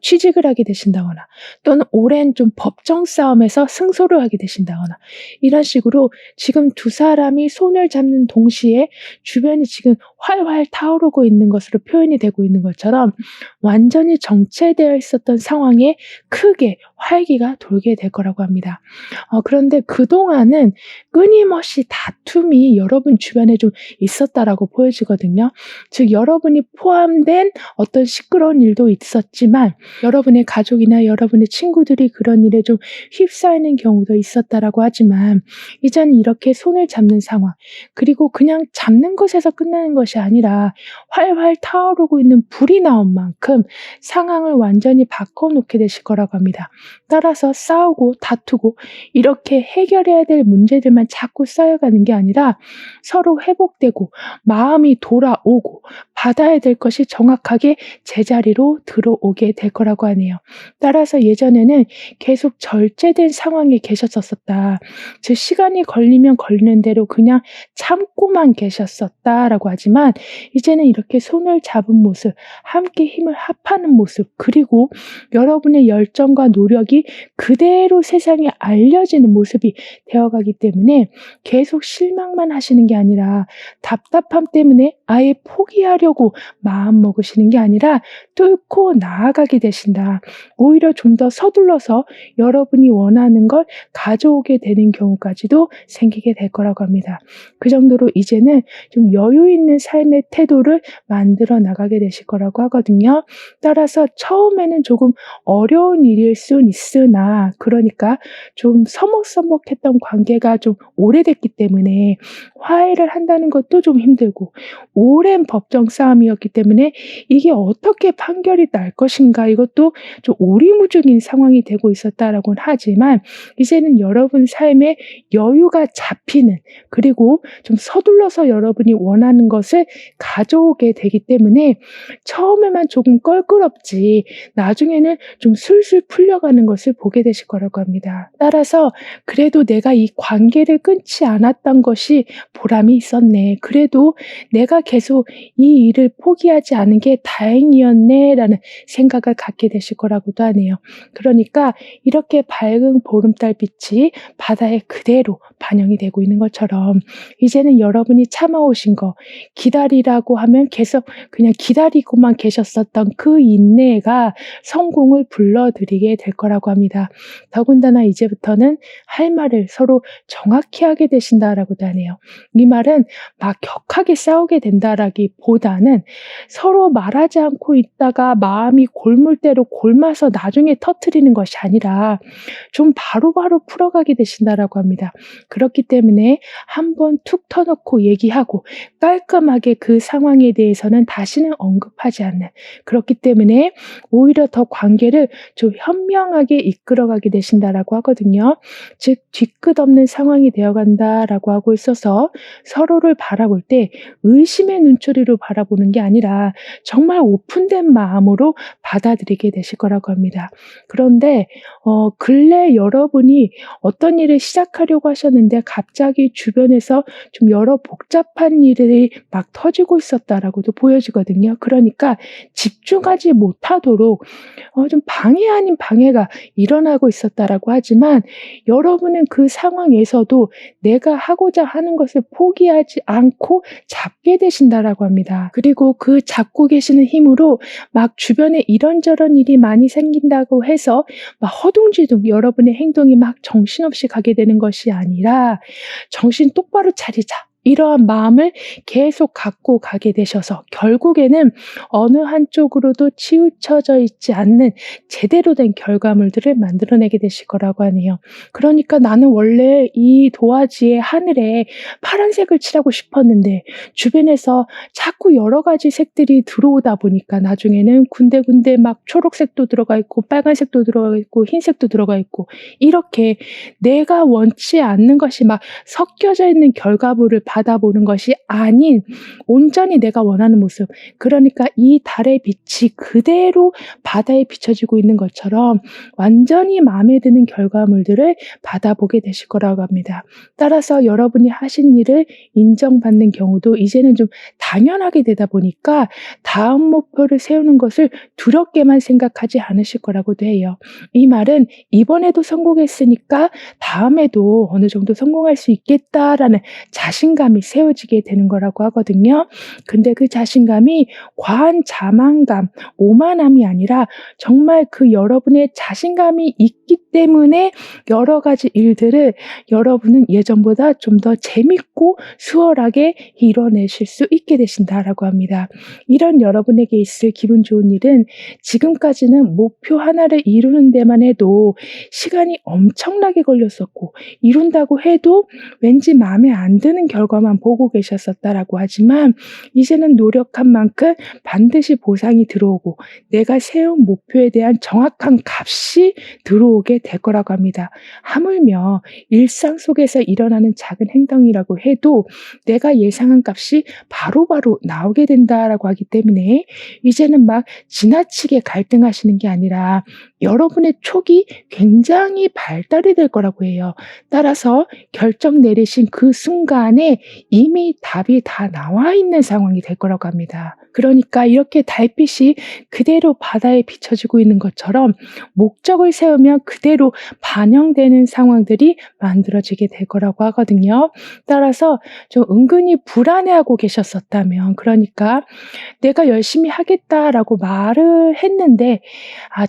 취직을 하게 되신다거나 또는 오랜 좀 법정 싸움에서 승소를 하게 되신다거나 이런 식으로 지금 두 사람이 손을 잡는 동시에 주변이 지금 활활 타오르고 있는 것으로 표현이 되고 있는 것처럼 완전히 정체되어 있었던 상황에 크게 활기가 돌게 될 거라고 합니다. 그런데 그동안은 끊임없이 다툼이 여러분 주변에 좀 있었다라고 보여지거든요. 즉 여러분이 포함된 어떤 시끄러운 일도 있었지만 여러분의 가족이나 여러분의 친구들이 그런 일에 좀 휩싸이는 경우도 있었다라고 하지만 이제는 이렇게 손을 잡는 상황, 그리고 그냥 잡는 것에서 끝나는 것이 아니라 활활 타오르고 있는 불이 나온 만큼 상황을 완전히 바꿔놓게 되실 거라고 합니다. 따라서 싸우고 다투고 이렇게 해결해야 될 문제들만 자꾸 쌓여가는 게 아니라 서로 회복되고 마음이 돌아오고 받아야 될 것이 정확하게 제자리로 들어오게 될 거라고 하네요. 따라서 예전에는 계속 절제된 상황에 계셨었다. 즉 시간이 걸리면 걸리는 대로 그냥 참고만 계셨었다라고 하지만 이제는 이렇게 손을 잡은 모습, 함께 힘을 합하는 모습, 그리고 여러분의 열정과 노력이 그대로 세상에 알려지는 모습이 되어가기 때문에 계속 실망만 하시는 게 아니라 답답함 때문에 아예 포기하려고 마음먹으시는 게 아니라 뚫고 나아가게 되신다. 오히려 좀 더 서둘러서 여러분이 원하는 걸 가져오게 되는 경우까지도 생기게 될 거라고 합니다. 그 정도로 이제는 좀 여유 있는 삶의 태도를 만들어 나가게 되실 거라고 하거든요. 따라서 처음에는 조금 어려운 일일 순 있으나, 그러니까 좀 서먹서먹했던 관계가 좀 오래됐기 때문에 화해를 한다는 것도 좀 힘들고 오랜 법정 싸움이었기 때문에 이게 어떻게 판결이 날 것인가, 이것도 좀 오리무중인 상황이 되고 있었다라고는 하지만 이제는 여러분 삶에 여유가 잡히는, 그리고 좀 서둘러서 여러분이 원하는 것을 가져오게 되기 때문에 처음에만 조금 껄끄럽지 나중에는 좀 술술 풀려가는 것을 보게 되실 거라고 합니다. 따라서 그래도 내가 이 관계를 끊지 않았던 것이 보람이 있었네. 그래도 내가 계속 이 일을 포기하지 않은 게 다행이었네 라는 생각을 갖게 되실 거라고도 하네요. 그러니까 이렇게 밝은 보름달 빛이 바다에 그대로 반영이 되고 있는 것처럼 이제는 여러분이 참아오신 거, 기다리라고 하면 계속 그냥 기다리고만 계셨었던 그 인내가 성공을 불러들이게 될 거라고 합니다. 더군다나 이제부터는 할 말을 서로 정확히 하게 되신다라고도 하네요. 이 말은 막 격하게 싸우게 된다라기보다는 서로 말하지 않고 있다가 마음이 골물대로 골마서 나중에 터트리는 것이 아니라 좀 바로바로 풀어가게 되신다라고 합니다. 그렇기 때문에 한번 툭 터놓고 얘기하고 깔끔하게 그 상황에 대해서는 다시는 언급하지 않는, 그렇기 때문에 오히려 더 관계를 좀 현명하게 이끌어가게 되신다라고 하거든요. 즉 뒤끝없는 상황이 되어간다라고 하고 있어서 서로를 바라볼 때 의심의 눈초리로 바라보는 게 아니라 정말 오픈된 마음으로 받아들이게 되실 거라고 합니다. 그런데 근래 여러분이 어떤 일을 시작하려고 하셨는데 갑자기 주변에서 좀 여러 복잡한 일들이 막 터지고 있었다라고도 보여지거든요. 그러니까 집중하지 못하도록 좀 방해 아닌 방해가 일어나고 있었다라고 하지만 여러분은 그 상황에서도 내가 하고자 하는 것을 포기하지 않고 잡게 되신다라고 합니다. 그리고 그 잡고 계시는 힘으로 막 주변에 이런저런 일이 많이 생긴다고 해서 막 허둥지둥 여러분의 행동이 막 정신없이 가게 되는 것이 아니라 정신 똑바로 차리자. 이러한 마음을 계속 갖고 가게 되셔서 결국에는 어느 한쪽으로도 치우쳐져 있지 않는 제대로 된 결과물들을 만들어내게 되실 거라고 하네요. 그러니까 나는 원래 이 도화지의 하늘에 파란색을 칠하고 싶었는데 주변에서 자꾸 여러 가지 색들이 들어오다 보니까 나중에는 군데군데 막 초록색도 들어가 있고 빨간색도 들어가 있고 흰색도 들어가 있고 이렇게 내가 원치 않는 것이 막 섞여져 있는 결과물을 받아보는 것이 아닌 온전히 내가 원하는 모습, 그러니까 이 달의 빛이 그대로 바다에 비춰지고 있는 것처럼 완전히 마음에 드는 결과물들을 받아보게 되실 거라고 합니다. 따라서 여러분이 하신 일을 인정받는 경우도 이제는 좀 당연하게 되다 보니까 다음 목표를 세우는 것을 두렵게만 생각하지 않으실 거라고도 해요. 이 말은 이번에도 성공했으니까 다음에도 어느 정도 성공할 수 있겠다라는 자신감이 세워지게 되는 거라고 하거든요. 근데 그 자신감이 과한 자만감, 오만함이 아니라 정말 그 여러분의 자신감이 있기 때문에 여러 가지 일들을 여러분은 예전보다 좀 더 재밌고 수월하게 이뤄내실 수 있게 되신다라고 합니다. 이런 여러분에게 있을 기분 좋은 일은 지금까지는 목표 하나를 이루는 데만 해도 시간이 엄청나게 걸렸었고 이룬다고 해도 왠지 마음에 안 드는 결과만 보고 계셨었다라고 하지만 이제는 노력한 만큼 반드시 보상이 들어오고 내가 세운 목표에 대한 정확한 값이 들어오게 될 거라고 합니다. 하물며 일상 속에서 일어나는 작은 행동이라고 해도 내가 예상한 값이 바로바로 나오게 된다라고 하기 때문에 이제는 막 지나치게 갈등하시는 게 아니라 여러분의 촉이 굉장히 발달이 될 거라고 해요. 따라서 결정 내리신 그 순간에 이미 답이 다 나와 있는 상황이 될 거라고 합니다. 그러니까 이렇게 달빛이 그대로 바다에 비춰지고 있는 것처럼 목적을 세우면 그대로 반영되는 상황들이 만들어지게 될 거라고 하거든요. 따라서 좀 은근히 불안해하고 계셨었다면, 그러니까 내가 열심히 하겠다라고 말을 했는데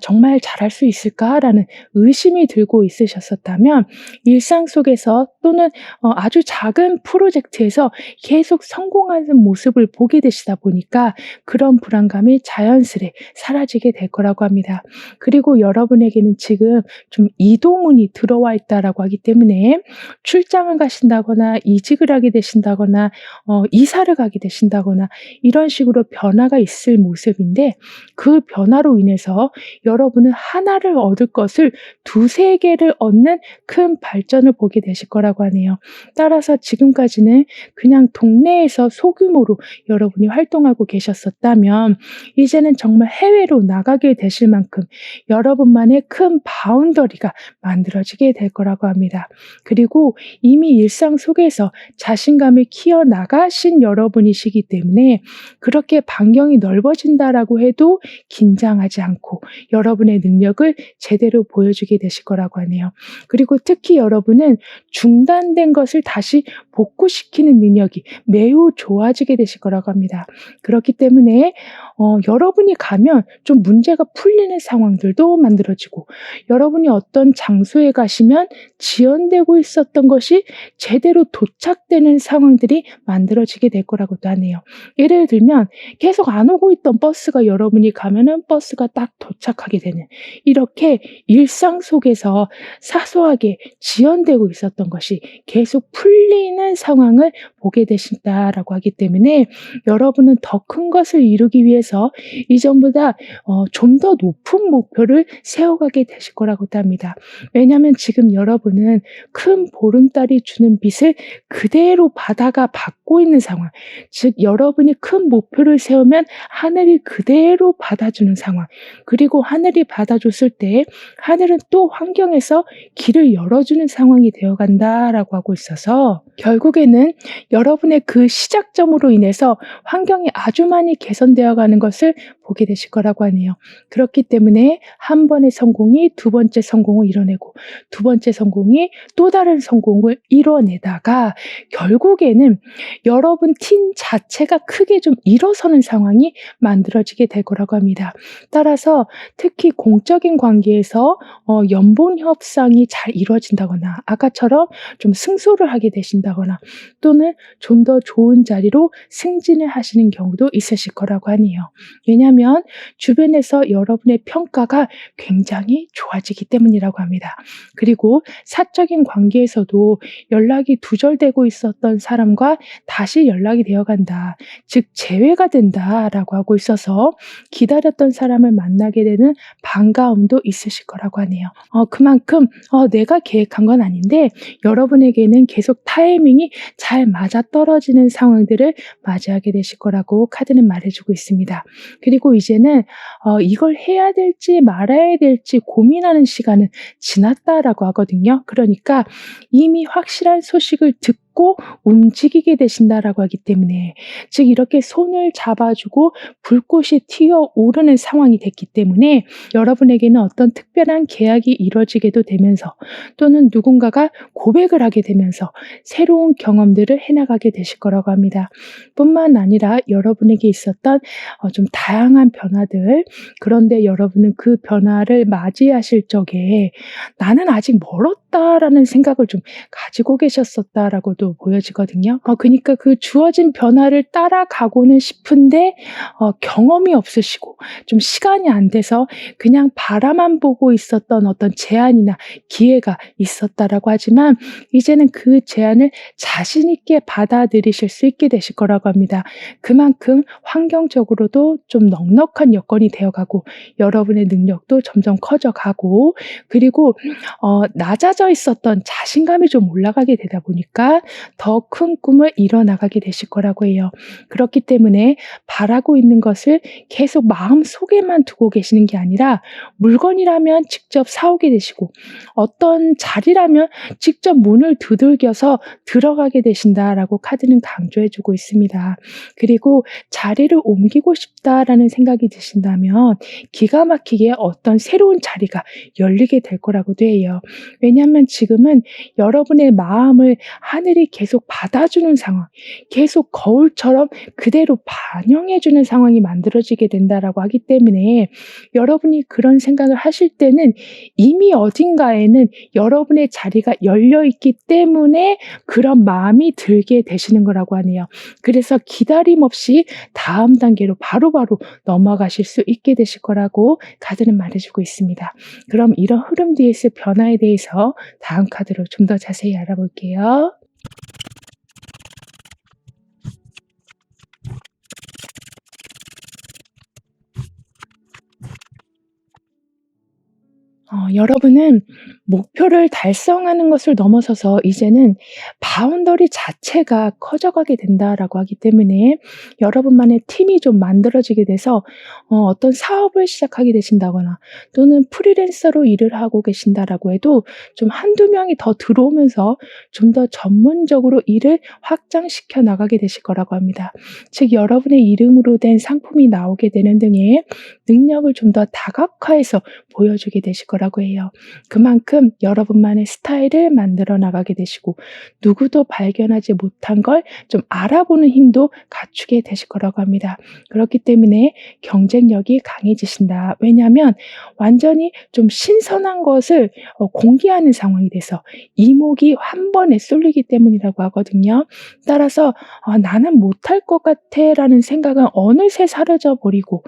정말 잘할 수 있을까라는 의심이 들고 있으셨었다면 일상 속에서 또는 아주 작은 프로젝트에서 계속 성공하는 모습을 보게 되시다 보니까 그런 불안감이 자연스레 사라지게 될 거라고 합니다. 그리고 여러분에게는 지금 좀 이동운이 들어와 있다라고 하기 때문에 출장을 가신다거나 이직을 하게 되신다거나 이사를 가게 되신다거나 이런 식으로 변화가 있을 모습인데 그 변화로 인해서 여러분은 하나를 얻을 것을 두세 개를 얻는 큰 발전을 보게 되실 거라고 하네요. 따라서 지금까지는 그냥 동네에서 소규모로 여러분이 활동하고 계셨었다면 이제는 정말 해외로 나가게 되실 만큼 여러분만의 큰 바운더리가 만들어지게 될 거라고 합니다. 그리고 이미 일상 속에서 자신감을 키워나가신 여러분이시기 때문에 그렇게 반경이 넓어진다라고 해도 긴장하지 않고 여러분의 능력을 제대로 보여주게 되실 거라고 하네요. 그리고 특히 여러분은 중단된 것을 다시 복구시키는 능력이 매우 좋아지게 되실 거라고 합니다. 그렇기 때문에 여러분이 가면 좀 문제가 풀리는 상황들도 만들어지고 여러분이 어떤 장소에 가시면 지연되고 있었던 것이 제대로 도착되는 상황들이 만들어지게 될 거라고도 하네요. 예를 들면 계속 안 오고 있던 버스가 여러분이 가면은 버스가 딱 도착하게 되는, 이렇게 일상 속에서 사소하게 지연되고 있었던 것이 계속 풀리는 상황을 보게 되신다라고 하기 때문에 여러분은 더 큰 것을 이루기 위해서 이전보다 좀 더 높은 목표를 세워가게 되실 거라고도 합니다. 왜냐하면 지금 여러분은 큰 보름달이 주는 빛을 그대로 바다가 받고 있는 상황, 즉 여러분이 큰 목표를 세우면 하늘이 그대로 받아주는 상황, 그리고 하늘이 받아줬을 때 하늘은 또 환경에서 길을 열어주는 상황이 되어간다라고 하고 있어서 결국에는 여러분의 그 시작점으로 인해서 환경이 아주 많이 개선되어 가는 것을 보게 되실 거라고 하네요. 그렇기 때문에 한 번의 성공이 두 번째 성공을 이뤄내고 두 번째 성공이 또 다른 성공을 이뤄내다가 결국에는 여러분 팀 자체가 크게 좀 일어서는 상황이 만들어지게 될 거라고 합니다. 따라서 특히 공적인 관계에서 연봉 협상이 잘 이루어진다거나 아까처럼 좀 승소를 하게 되신다거나 또는 좀 더 좋은 자리로 승진을 하시는 경우도 있으실 거라고 하네요. 왜냐하면 주변에서 여러분의 평가가 굉장히 좋아지기 때문이라고 합니다. 그리고 사적인 관계에서도 연락이 두절되고 있었던 사람과 다시 연락이 되어 간다. 즉 재회가 된다라고 하고 있어서 기다렸던 사람을 만나게 되는 반가움도 있으실 거라고 하네요. 그만큼 내가 계획한 건 아닌데 여러분에게는 계속 타이밍이 잘 맞아떨어지는 상황들을 맞이하게 되실 거라고 카드는 말해주고 있습니다. 그리고 이제는 이걸 해야 될지 말아야 될지 고민하는 시간은 지났다라고 하거든요. 그러니까 이미 확실한 소식을 듣고 움직이게 되신다라고 하기 때문에 즉 이렇게 손을 잡아주고 불꽃이 튀어오르는 상황이 됐기 때문에 여러분에게는 어떤 특별한 계약이 이루어지게도 되면서 또는 누군가가 고백을 하게 되면서 새로운 경험들을 해나가게 되실 거라고 합니다. 뿐만 아니라 여러분에게 있었던 좀 다양한 변화들 그런데 여러분은 그 변화를 맞이하실 적에 '나는 아직 멀었다.'라는 생각을 좀 가지고 계셨었다라고도 보여지거든요. 그니까 그 주어진 변화를 따라가고는 싶은데 경험이 없으시고 좀 시간이 안 돼서 그냥 바라만 보고 있었던 어떤 제안이나 기회가 있었다라고 하지만 이제는 그 제안을 자신 있게 받아들이실 수 있게 되실 거라고 합니다. 그만큼 환경적으로도 좀 넉넉한 여건이 되어가고 여러분의 능력도 점점 커져가고 그리고 낮아져 있었던 자신감이 좀 올라가게 되다 보니까 더 큰 꿈을 이뤄나가게 되실 거라고 해요. 그렇기 때문에 바라고 있는 것을 계속 마음속에만 두고 계시는 게 아니라 물건이라면 직접 사오게 되시고 어떤 자리라면 직접 문을 두들겨서 들어가게 되신다라고 카드는 강조해 주고 있습니다. 그리고 자리를 옮기고 싶다라는 생각이 드신다면 기가 막히게 어떤 새로운 자리가 열리게 될 거라고도 해요. 왜냐하면 지금은 여러분의 마음을 하늘이 계속 받아주는 상황, 계속 거울처럼 그대로 반영해 주는 상황이 만들어지게 된다라고 하기 때문에 여러분이 그런 생각을 하실 때는 이미 어딘가에는 여러분의 자리가 열려 있기 때문에 그런 마음이 들게 되시는 거라고 하네요. 그래서 기다림 없이 다음 단계로 바로바로 넘어가실 수 있게 되실 거라고 카드는 말해주고 있습니다. 그럼 이런 흐름 뒤에 있을 변화에 대해서 다음 카드로 좀 더 자세히 알아볼게요. 여러분은 목표를 달성하는 것을 넘어서서 이제는 바운더리 자체가 커져가게 된다라고 하기 때문에 여러분만의 팀이 좀 만들어지게 돼서 어떤 사업을 시작하게 되신다거나 또는 프리랜서로 일을 하고 계신다라고 해도 좀 한두 명이 더 들어오면서 좀 더 전문적으로 일을 확장시켜 나가게 되실 거라고 합니다. 즉 여러분의 이름으로 된 상품이 나오게 되는 등의 능력을 좀 더 다각화해서 보여주게 되실 거라고 해요. 그만큼 여러분만의 스타일을 만들어 나가게 되시고 누구도 발견하지 못한 걸 좀 알아보는 힘도 갖추게 되실 거라고 합니다. 그렇기 때문에 경쟁력이 강해지신다. 왜냐하면 완전히 좀 신선한 것을 공개하는 상황이 돼서 이목이 한 번에 쏠리기 때문이라고 하거든요. 따라서 '나는 못할 것 같아.'라는 생각은 어느새 사라져 버리고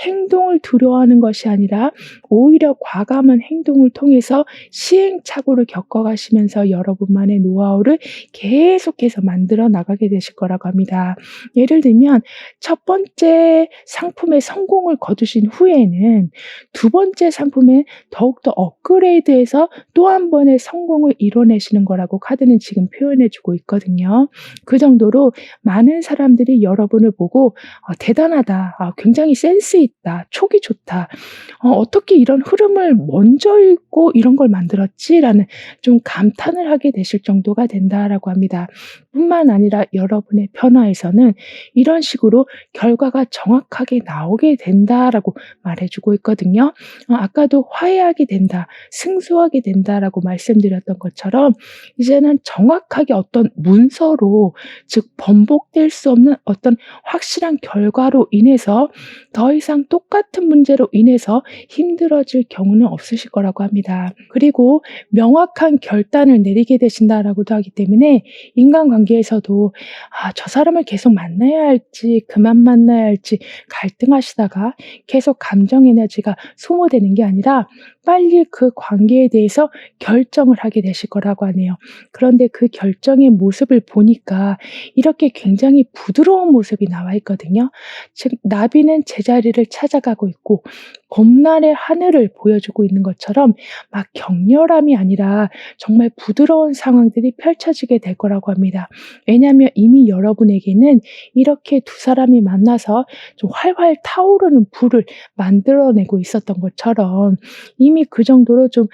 행동을 두려워하는 것이 아니라 오히려 과감한 행동을 통해서 시행착오를 겪어가시면서 여러분만의 노하우를 계속해서 만들어 나가게 되실 거라고 합니다. 예를 들면 첫 번째 상품의 성공을 거두신 후에는 두 번째 상품에 더욱더 업그레이드해서 또 한 번의 성공을 이뤄내시는 거라고 카드는 지금 표현해 주고 있거든요. 그 정도로 많은 사람들이 여러분을 보고 '대단하다. 굉장히 센스 있다. 촉이 좋다. 어떻게 이런 흐름을 먼저 먼저 읽고 이런 걸 만들었지라는 좀 감탄을 하게 되실 정도가 된다라고 합니다. 뿐만 아니라 여러분의 변화에서는 이런 식으로 결과가 정확하게 나오게 된다라고 말해주고 있거든요. 아까도 화해하게 된다, 승소하게 된다라고 말씀드렸던 것처럼 이제는 정확하게 어떤 문서로, 즉 번복될 수 없는 어떤 확실한 결과로 인해서 더 이상 똑같은 문제로 인해서 힘들어질 경우는 없으실 거라고 합니다. 그리고 명확한 결단을 내리게 되신다라고도 하기 때문에 인간관계에서도 저 사람을 계속 만나야 할지 그만 만나야 할지 갈등하시다가 계속 감정 에너지가 소모되는 게 아니라 빨리 그 관계에 대해서 결정을 하게 되실 거라고 하네요. 그런데 그 결정의 모습을 보니까 이렇게 굉장히 부드러운 모습이 나와 있거든요. 즉 나비는 제자리를 찾아가고 있고 봄날의 하늘을 보여주고 있는 것처럼 막 격렬함이 아니라 정말 부드러운 상황들이 펼쳐지게 될 거라고 합니다. 왜냐하면 이미 여러분에게는 이렇게 두 사람이 만나서 좀 활활 타오르는 불을 만들어내고 있었던 것처럼 이미 그 정도로 좀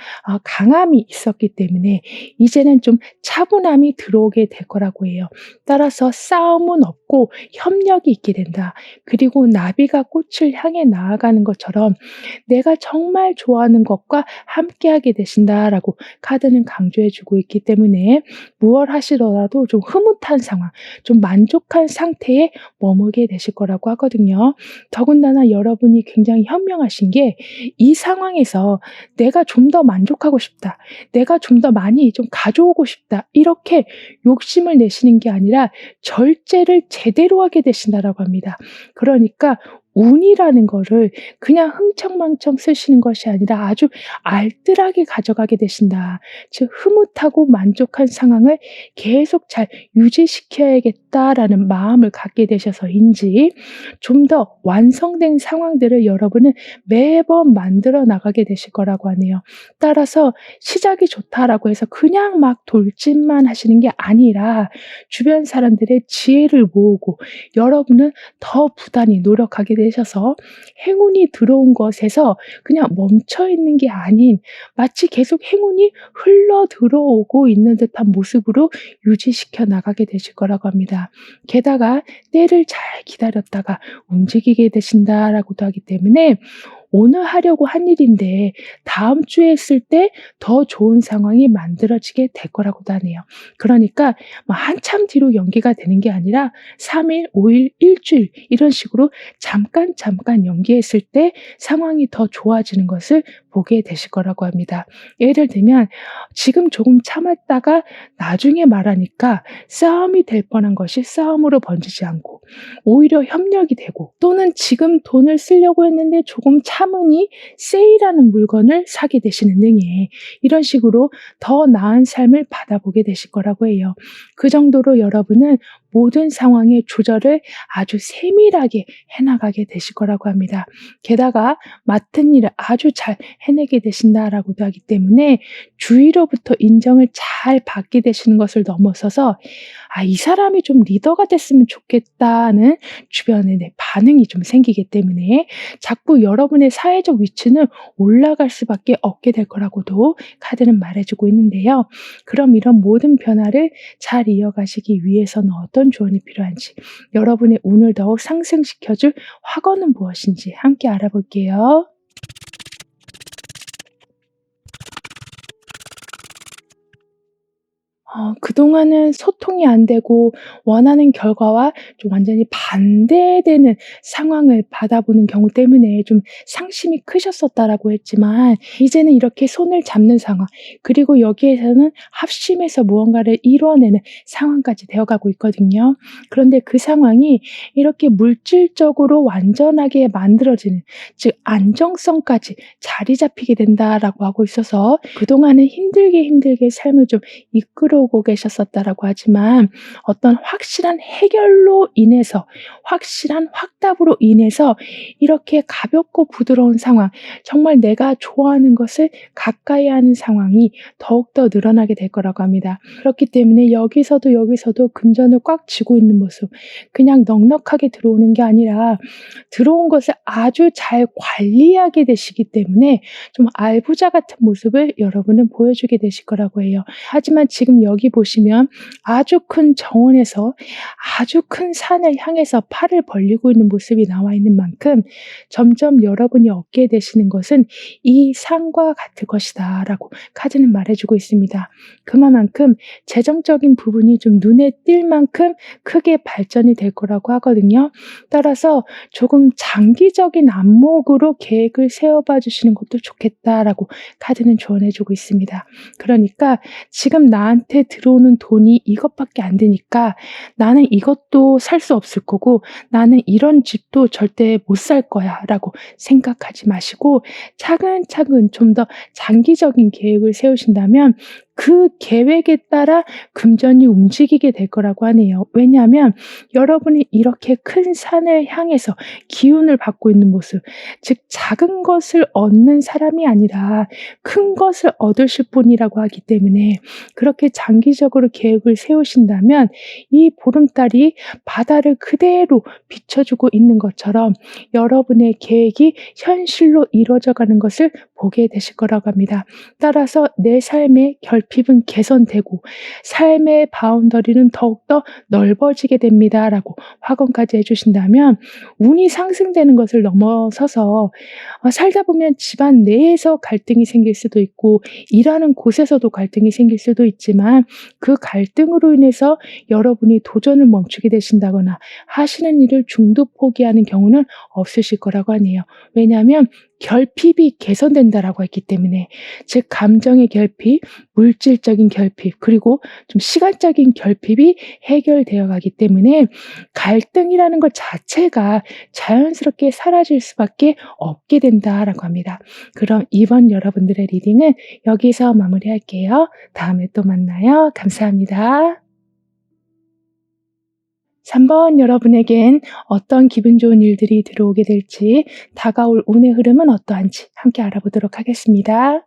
강함이 있었기 때문에 이제는 좀 차분함이 들어오게 될 거라고 해요. 따라서 싸움은 없고 협력이 있게 된다. 그리고 나비가 꽃을 향해 나아가는 것처럼 내가 정말 좋아하는 것과 함께하게 되신다라고 카드는 강조해 주고 있기 때문에 무얼 하시더라도 좀 흐뭇한 상황, 좀 만족한 상태에 머물게 되실 거라고 하거든요. 더군다나 여러분이 굉장히 현명하신 게 이 상황에서 내가 좀 더 만족하고 싶다, 내가 좀 더 많이 좀 가져오고 싶다, 이렇게 욕심을 내시는 게 아니라 절제를 제대로 하게 되신다라고 합니다. 그러니까 운이라는 거를 그냥 흥청망청 쓰시는 것이 아니라 아주 알뜰하게 가져가게 되신다. 즉 흐뭇하고 만족한 상황을 계속 잘 유지시켜야겠다라는 마음을 갖게 되셔서인지 좀 더 완성된 상황들을 여러분은 매번 만들어 나가게 되실 거라고 하네요. 따라서 시작이 좋다라고 해서 그냥 막 돌진만 하시는 게 아니라 주변 사람들의 지혜를 모으고 여러분은 더 부단히 노력하게 되셔서 행운이 들어온 것에서 그냥 멈춰 있는 게 아닌 마치 계속 행운이 흘러 들어오고 있는 듯한 모습으로 유지시켜 나가게 되실 거라고 합니다. 게다가 때를 잘 기다렸다가 움직이게 되신다라고도 하기 때문에 오늘 하려고 한 일인데 다음 주에 했을 때 더 좋은 상황이 만들어지게 될 거라고도 하네요. 그러니까 한참 뒤로 연기가 되는 게 아니라 3일, 5일, 일주일 이런 식으로 잠깐 연기했을 때 상황이 더 좋아지는 것을 보게 되실 거라고 합니다. 예를 들면 지금 조금 참았다가 나중에 말하니까 싸움이 될 뻔한 것이 싸움으로 번지지 않고 오히려 협력이 되고, 또는 지금 돈을 쓰려고 했는데 조금 참으니 세일하는 물건을 사게 되시는 등의 이런 식으로 더 나은 삶을 받아보게 되실 거라고 해요. 그 정도로 여러분은 모든 상황의 조절을 아주 세밀하게 해나가게 되실 거라고 합니다. 게다가 맡은 일을 아주 잘 해내게 되신다라고도 하기 때문에 주위로부터 인정을 잘 받게 되시는 것을 넘어서서 이 사람이 좀 리더가 됐으면 좋겠다는 주변의 반응이 좀 생기기 때문에 자꾸 여러분의 사회적 위치는 올라갈 수밖에 없게 될 거라고도 카드는 말해주고 있는데요. 그럼 이런 모든 변화를 잘 이어가시기 위해서는 어떤 조언이 필요한지, 여러분의 운을 더욱 상승시켜줄 화건은 무엇인지 함께 알아볼게요. 그동안은 소통이 안 되고 원하는 결과와 좀 완전히 반대되는 상황을 받아보는 경우 때문에 좀 상심이 크셨었다라고 했지만 이제는 이렇게 손을 잡는 상황, 그리고 여기에서는 합심해서 무언가를 이뤄내는 상황까지 되어가고 있거든요. 그런데 그 상황이 이렇게 물질적으로 완전하게 만들어지는, 즉 안정성까지 자리 잡히게 된다라고 하고 있어서 그동안은 힘들게 삶을 좀 이끌어 들어오고 계셨었다라고 하지만 어떤 확실한 해결로 인해서 확실한 확답으로 인해서 이렇게 가볍고 부드러운 상황, 정말 내가 좋아하는 것을 가까이 하는 상황이 더욱더 늘어나게 될 거라고 합니다. 그렇기 때문에 여기서도 금전을 꽉 쥐고 있는 모습, 그냥 넉넉하게 들어오는 게 아니라 들어온 것을 아주 잘 관리하게 되시기 때문에 좀 알부자 같은 모습을 여러분은 보여주게 되실 거라고 해요. 하지만 지금 여기 보시면 아주 큰 정원에서 아주 큰 산을 향해서 팔을 벌리고 있는 모습이 나와 있는 만큼 점점 여러분이 얻게 되시는 것은 이 산과 같을 것이다 라고 카드는 말해주고 있습니다. 그만큼 재정적인 부분이 좀 눈에 띌 만큼 크게 발전이 될 거라고 하거든요. 따라서 조금 장기적인 안목으로 계획을 세워봐 주시는 것도 좋겠다라고 카드는 조언해 주고 있습니다. 그러니까 지금 나한테 들어오는 돈이 이것밖에 안 되니까 나는 이것도 살 수 없을 거고 나는 이런 집도 절대 못 살 거야 라고 생각하지 마시고 차근차근 좀 더 장기적인 계획을 세우신다면 그 계획에 따라 금전이 움직이게 될 거라고 하네요. 왜냐하면 여러분이 이렇게 큰 산을 향해서 기운을 받고 있는 모습, 즉 작은 것을 얻는 사람이 아니라 큰 것을 얻으실 분이라고 하기 때문에 그렇게 장기적으로 계획을 세우신다면 이 보름달이 바다를 그대로 비춰주고 있는 것처럼 여러분의 계획이 현실로 이루어져 가는 것을 보게 되실 거라고 합니다. 따라서 내 삶의 결핍은 개선되고 삶의 바운더리는 더욱더 넓어지게 됩니다라고 확언까지 해주신다면 운이 상승되는 것을 넘어서서 살다 보면 집안 내에서 갈등이 생길 수도 있고 일하는 곳에서도 갈등이 생길 수도 있지만 그 갈등으로 인해서 여러분이 도전을 멈추게 되신다거나 하시는 일을 중도 포기하는 경우는 없으실 거라고 하네요. 왜냐하면 결핍이 개선된다라고 했기 때문에, 즉 감정의 결핍, 물질적인 결핍, 그리고 좀 시간적인 결핍이 해결되어 가기 때문에 갈등이라는 것 자체가 자연스럽게 사라질 수밖에 없게 된다라고 합니다. 그럼 이번 여러분들의 리딩은 여기서 마무리할게요. 다음에 또 만나요. 감사합니다. 3번 여러분에겐 어떤 기분 좋은 일들이 들어오게 될지, 다가올 운의 흐름은 어떠한지 함께 알아보도록 하겠습니다.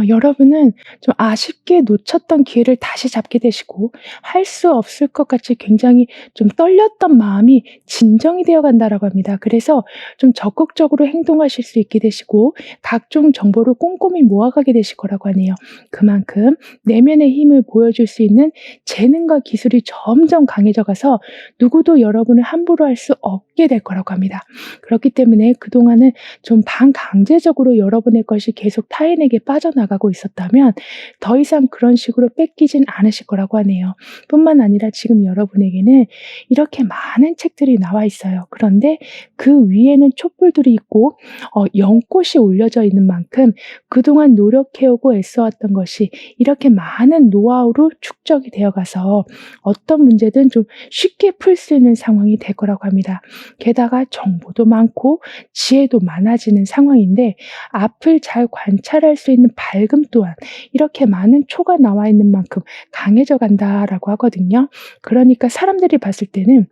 여러분은 좀 아쉽게 놓쳤던 기회를 다시 잡게 되시고 할 수 없을 것 같이 굉장히 좀 떨렸던 마음이 진정이 되어 간다라고 합니다. 그래서 좀 적극적으로 행동하실 수 있게 되시고 각종 정보를 꼼꼼히 모아가게 되실 거라고 하네요. 그만큼 내면의 힘을 보여줄 수 있는 재능과 기술이 점점 강해져 가서 누구도 여러분을 함부로 할 수 없게 될 거라고 합니다. 그렇기 때문에 그동안은 좀 반강제적으로 여러분의 것이 계속 타인에게 빠져나가고 있었다면 더 이상 그런 식으로 뺏기진 않으실 거라고 하네요. 뿐만 아니라 지금 여러분에게는 이렇게 많은 책들이 나와 있어요. 그런데 그 위에는 촛불들이 있고 연꽃이 올려져 있는 만큼 그동안 노력해오고 애써왔던 것이 이렇게 많은 노하우로 축적이 되어가서 어떤 문제든 좀 쉽게 풀 수 있는 상황이 될 거라고 합니다. 게다가 정보도 많고 지혜도 많아지는 상황인데 앞을 잘 관찰할 수 있는 밝음 또한 이렇게 많은 초가 나와 있는 만큼 강해져 간다라고 하거든요. 그러니까 사람들이 봤을 때는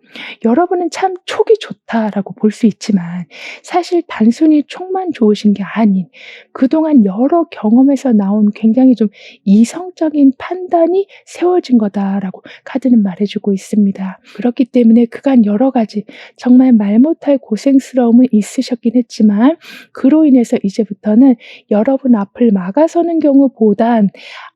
여러분은 참 촉이 좋다라고 볼 수 있지만 사실 단순히 촉만 좋으신 게 아닌 그동안 여러 경험에서 나온 굉장히 좀 이성적인 판단이 세워진 거다라고 카드는 말해주고 있습니다. 그렇기 때문에 그간 여러 가지 정말 말 못할 고생스러움은 있으셨긴 했지만 그로 인해서 이제부터는 여러분 앞을 막아서는 경우보단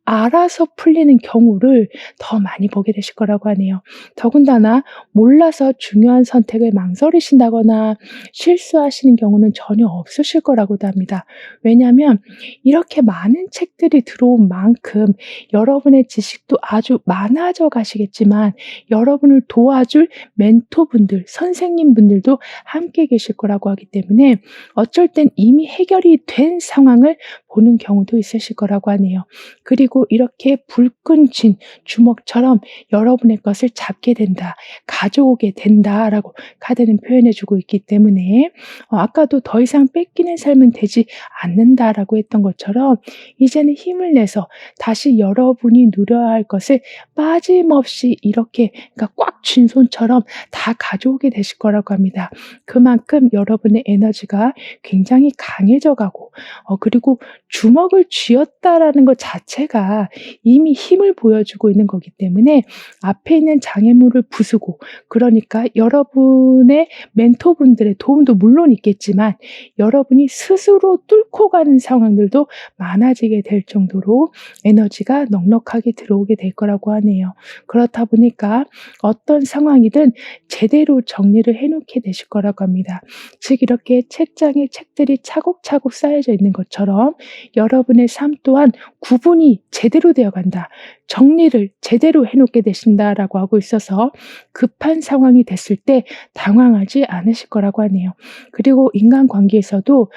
알아서 풀리는 경우를 더 많이 보게 되실 거라고 하네요. 더군다나 몰라서 중요한 선택을 망설이신다거나 실수하시는 경우는 전혀 없으실 거라고도 합니다. 왜냐하면 이렇게 많은 책들이 들어온 만큼 여러분의 지식도 아주 많아져 가시겠지만 여러분을 도와줄 멘토분들, 선생님분들도 함께 계실 거라고 하기 때문에 어쩔 땐 이미 해결이 된 상황을 보는 경우도 있으실 거라고 하네요. 그리고 그리고 이렇게 불끈 쥔 주먹처럼 여러분의 것을 잡게 된다, 가져오게 된다라고 카드는 표현해 주고 있기 때문에 아까도 더 이상 뺏기는 삶은 되지 않는다라고 했던 것처럼 이제는 힘을 내서 다시 여러분이 누려야 할 것을 빠짐없이 이렇게, 그러니까 꽉 쥔 손처럼 다 가져오게 되실 거라고 합니다. 그만큼 여러분의 에너지가 굉장히 강해져 가고, 그리고 주먹을 쥐었다라는 것 자체가 이미 힘을 보여주고 있는 거기 때문에 앞에 있는 장애물을 부수고, 그러니까 여러분의 멘토분들의 도움도 물론 있겠지만 여러분이 스스로 뚫고 가는 상황들도 많아지게 될 정도로 에너지가 넉넉하게 들어오게 될 거라고 하네요. 그렇다 보니까 어떤 상황이든 제대로 정리를 해 놓게 되실 거라고 합니다. 즉 이렇게 책장에 책들이 차곡차곡 쌓여져 있는 것처럼 여러분의 삶 또한 구분이 제대로 되어 간다, 정리를 제대로 해 놓게 되신다라고 하고 있어서 급한 상황이 됐을 때 당황하지 않으실 거라고 하네요. 그리고 인간관계에서도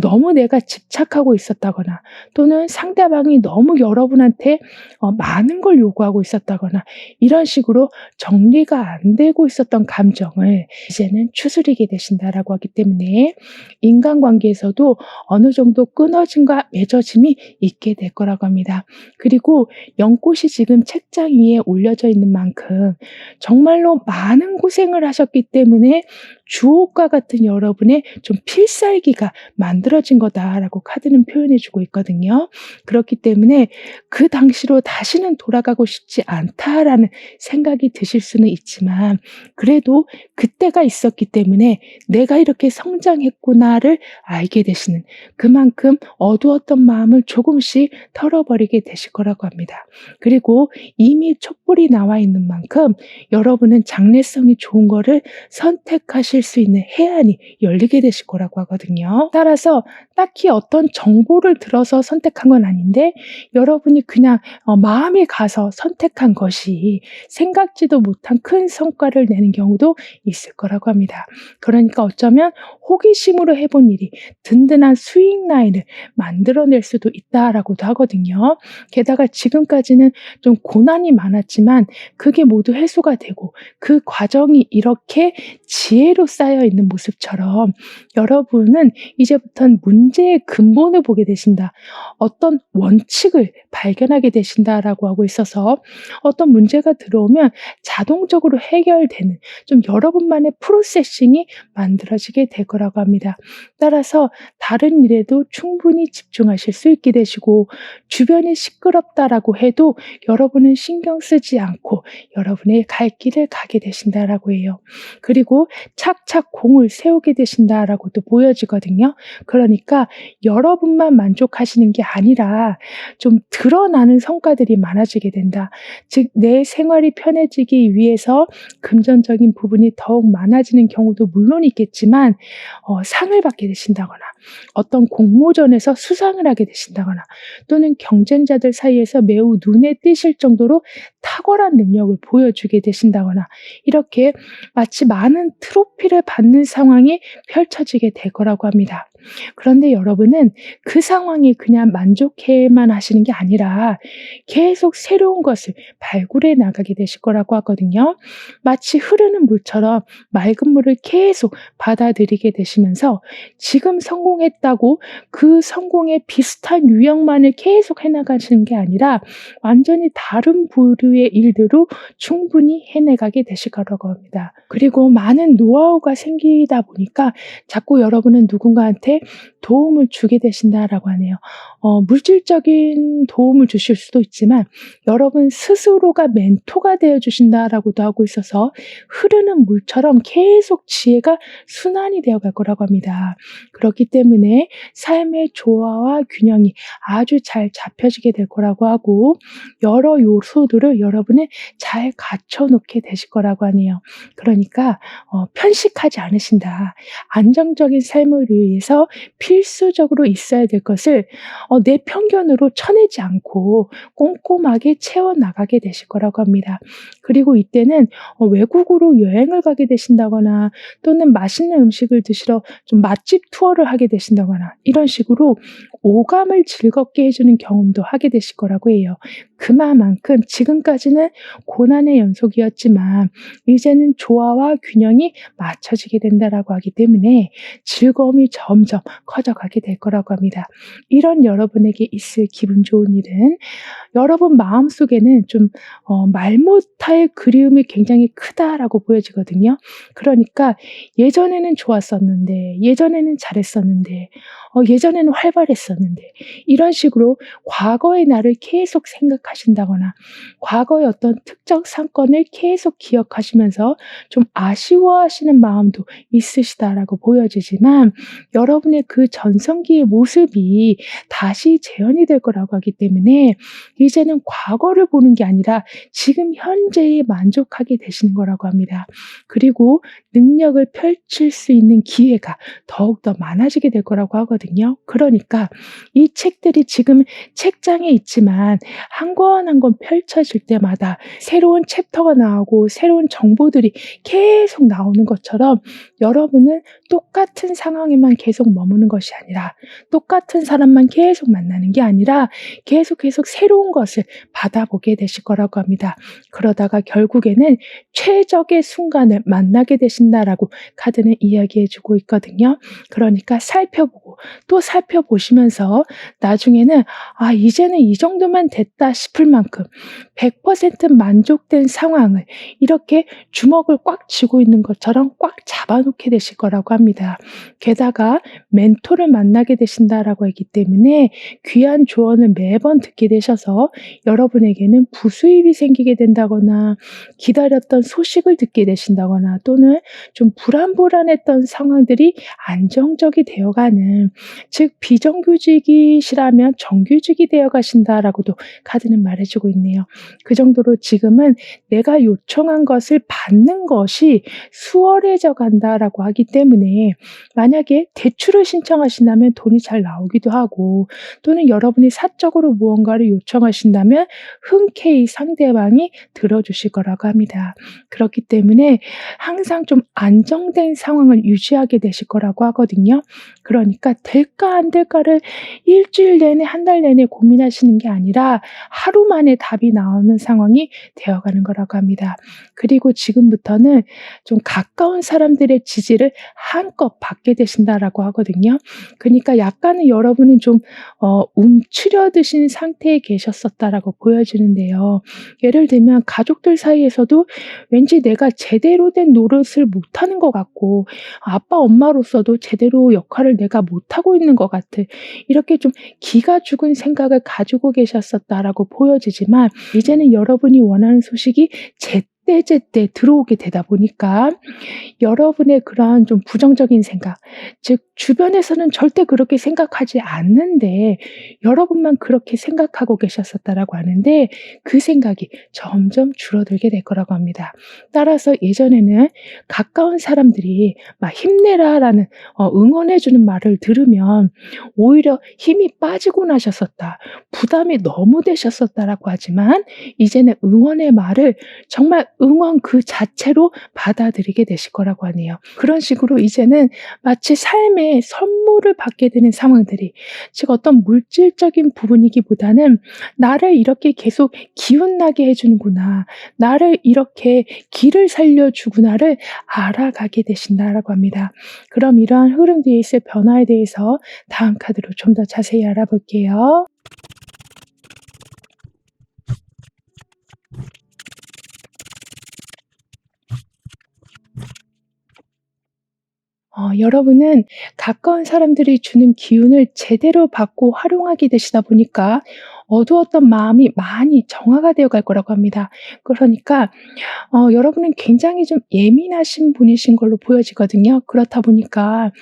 너무 내가 집착하고 있었다거나, 또는 상대방이 너무 여러분한테 많은 걸 요구하고 있었다거나, 이런 식으로 정리가 안 되고 있었던 감정을 이제는 추스리게 되신다라고 하기 때문에 인간관계에서도 어느 정도 끊어짐과 맺어짐이 있게 될 거라고 합니다. 그리고 연꽃이 지금 책장 위에 올려져 있는 만큼 정말로 많은 고생을 하셨기 때문에 주옥과 같은 여러분의 좀 필살기가 만들어진 거다라고 카드는 표현해 주고 있거든요. 그렇기 때문에 그 당시로 다시는 돌아가고 싶지 않다라는 생각이 드실 수는 있지만, 그래도 그때가 있었기 때문에 내가 이렇게 성장했구나를 알게 되시는, 그만큼 어두웠던 마음을 조금씩 털어버리게 되실 거라고 합니다. 그리고 이미 촛불이 나와 있는 만큼 여러분은 장래성이 좋은 거를 선택하실 수 있는 해안이 열리게 되실 거라고 하거든요. 따라서 딱히 어떤 정보를 들어서 선택한 건 아닌데 여러분이 그냥 마음이 가서 선택한 것이 생각지도 못한 큰 성과를 내는 경우도 있을 거라고 합니다. 그러니까 어쩌면 호기심으로 해본 일이 든든한 수익 라인을 만들어낼 수도 있다라고도 하거든요. 게다가 지금까지는 좀 고난이 많았지만 그게 모두 해소가 되고 그 과정이 이렇게 지혜로 쌓여 있는 모습처럼 여러분은 이제부터는 문제의 근본을 보게 되신다, 어떤 원칙을 발견하게 되신다라고 하고 있어서 어떤 문제가 들어오면 자동적으로 해결되는 좀 여러분만의 프로세싱이 만들어지게 될 거라고 합니다. 따라서 다른 일에도 충분히 집중하실 수 있게 되시고, 주변이 시끄럽다라고 해도 여러분은 신경 쓰지 않고 여러분의 갈 길을 가게 되신다라고 해요. 그리고 착착 공을 세우게 되신다라고도 보여지거든요. 그러니까 여러분만 만족하시는 게 아니라 좀 드러나는 성과들이 많아지게 된다. 즉 내 생활이 편해지기 위해서 금전적인 부분이 더욱 많아지는 경우도 물론 있겠지만 상을 받게 되신다거나, 어떤 공모전에서 수상을 하게 되신다거나, 또는 경쟁자들 사이에서 매우 눈에 띄실 정도로 탁월한 능력을 보여주게 되신다거나, 이렇게 마치 많은 트로피를 받는 상황이 펼쳐지게 될 거라고 합니다. 그런데 여러분은 그 상황이 그냥 만족해만 하시는 게 아니라 계속 새로운 것을 발굴해 나가게 되실 거라고 하거든요. 마치 흐르는 물처럼 맑은 물을 계속 받아들이게 되시면서 지금 성공했다고 그 성공에 비슷한 유형만을 계속 해나가시는 게 아니라 완전히 다른 부류의 일들로 충분히 해내가게 되실 거라고 합니다. 그리고 많은 노하우가 생기다 보니까 자꾸 여러분은 누군가한테 도움을 주게 되신다라고 하네요. 물질적인 도움을 주실 수도 있지만 여러분 스스로가 멘토가 되어 주신다라고도 하고 있어서 흐르는 물처럼 계속 지혜가 순환이 되어 갈 거라고 합니다. 그렇기 때문에 삶의 조화와 균형이 아주 잘 잡혀지게 될 거라고 하고, 여러 요소들을 여러분은 잘 갖춰 놓게 되실 거라고 하네요. 그러니까 편식하지 않으신다. 안정적인 삶을 위해서 필수적으로 있어야 될 것을 내 편견으로 쳐내지 않고 꼼꼼하게 채워나가게 되실 거라고 합니다. 그리고 이때는 외국으로 여행을 가게 되신다거나 또는 맛있는 음식을 드시러 좀 맛집 투어를 하게 되신다거나 이런 식으로 오감을 즐겁게 해주는 경험도 하게 되실 거라고 해요. 그만큼 지금까지는 고난의 연속이었지만 이제는 조화와 균형이 맞춰지게 된다라고 하기 때문에 즐거움이 점점 커져가게 될 거라고 합니다. 이런 여러분에게 있을 기분 좋은 일은 여러분 마음속에는 좀 말 못할 그리움이 굉장히 크다라고 보여지거든요. 그러니까 예전에는 좋았었는데, 예전에는 잘했었는데, 예전에는 활발했었는데, 이런 식으로 과거의 나를 계속 생각하신다거나, 과거의 어떤 특정 사건을 계속 기억하시면서 좀 아쉬워하시는 마음도 있으시다라고 보여지지만, 여러분의 그 전성기의 모습이 다시 재현이 될 거라고 하기 때문에, 이제는 과거를 보는 게 아니라 지금 현재에 만족하게 되시는 거라고 합니다. 그리고 능력을 펼칠 수 있는 기회가 더욱더 많아지게 될 거라고 하거든요. 그러니까 이 책들이 지금 책장에 있지만 한 권 한 권 펼쳐질 때마다 새로운 챕터가 나오고 새로운 정보들이 계속 나오는 것처럼 여러분은 똑같은 상황에만 계속 머무는 것이 아니라 똑같은 사람만 계속 만나는 게 아니라 계속 새로운 것을 받아보게 되실 거라고 합니다. 그러다가 결국에는 최적의 순간을 만나게 되신다라고 카드는 이야기해 주고 있거든요. 그러니까 살펴보고 또 살펴보시면서 나중에는 이제는 이 정도면 됐다 싶을 만큼 100% 만족된 상황을 이렇게 주먹을 꽉 쥐고 있는 것처럼 꽉 잡아놓게 되실 거라고 합니다. 게다가 멘토를 만나게 되신다라고 했기 때문에 귀한 조언을 매번 듣게 되셔서 여러분에게는 부수입이 생기게 된다거나 기다렸던 소식을 듣게 되신다거나 또는 좀 불안했던 상황들이 안정적이 되어가는, 즉 비정규직이시라면 정규직이 되어 가신다라고도 카드는 말해주고 있네요. 그 정도로 지금은 내가 요청한 것을 받는 것이 수월해져 간다라고 하기 때문에 만약에 대출을 신청하신다면 돈이 잘 나오기도 하고 또는 여러분이 사적으로 무언가를 요청하신다면 흔쾌히 상대방이 들어주실 거라고 합니다. 그렇기 때문에 항상 좀 안정된 상황을 유지하게 되실 거라고 하거든요. 그러니까 될까 안 될까를 일주일 내내 한 달 내내 고민하시는 게 아니라 하루 만에 답이 나오는 상황이 되어가는 거라고 합니다. 그리고 지금부터는 좀 가까운 사람들의 지지를 한껏 받게 되신다라고 하거든요. 그러니까 약간은 여러분은 좀 움츠려드신 상태에 계셨었다라고 보여지는데요. 예를 들면 가족들 사이에서도 왠지 내가 제대로 된 노릇을 못하는 것 같고 아빠 엄마로서도 제대로 역할을 내가 못하고 있는 것 같은 이렇게 좀 기가 죽은 생각을 가지고 계셨었다라고 보여지지만 이제는 여러분이 원하는 소식이 제때 들어오게 되다 보니까 여러분의 그러한 좀 부정적인 생각, 즉 주변에서는 절대 그렇게 생각하지 않는데 여러분만 그렇게 생각하고 계셨었다라고 하는데 그 생각이 점점 줄어들게 될 거라고 합니다. 따라서 예전에는 가까운 사람들이 막 힘내라라는 응원해 주는 말을 들으면 오히려 힘이 빠지고 나셨었다, 부담이 너무 되셨었다라고 하지만 이제는 응원의 말을 정말 응원 그 자체로 받아들이게 되실 거라고 하네요. 그런 식으로 이제는 마치 삶의 선물을 받게 되는 상황들이, 즉 어떤 물질적인 부분이기보다는 나를 이렇게 계속 기운나게 해주는구나, 나를 이렇게 길을 살려주구나를 알아가게 되신다라고 합니다. 그럼 이러한 흐름 뒤에 있을 변화에 대해서 다음 카드로 좀 더 자세히 알아볼게요. 여러분은 가까운 사람들이 주는 기운을 제대로 받고 활용하게 되시다 보니까 어두웠던 마음이 많이 정화가 되어 갈 거라고 합니다. 그러니까 여러분은 굉장히 좀 예민하신 분이신 걸로 보여지거든요. 그렇다 보니까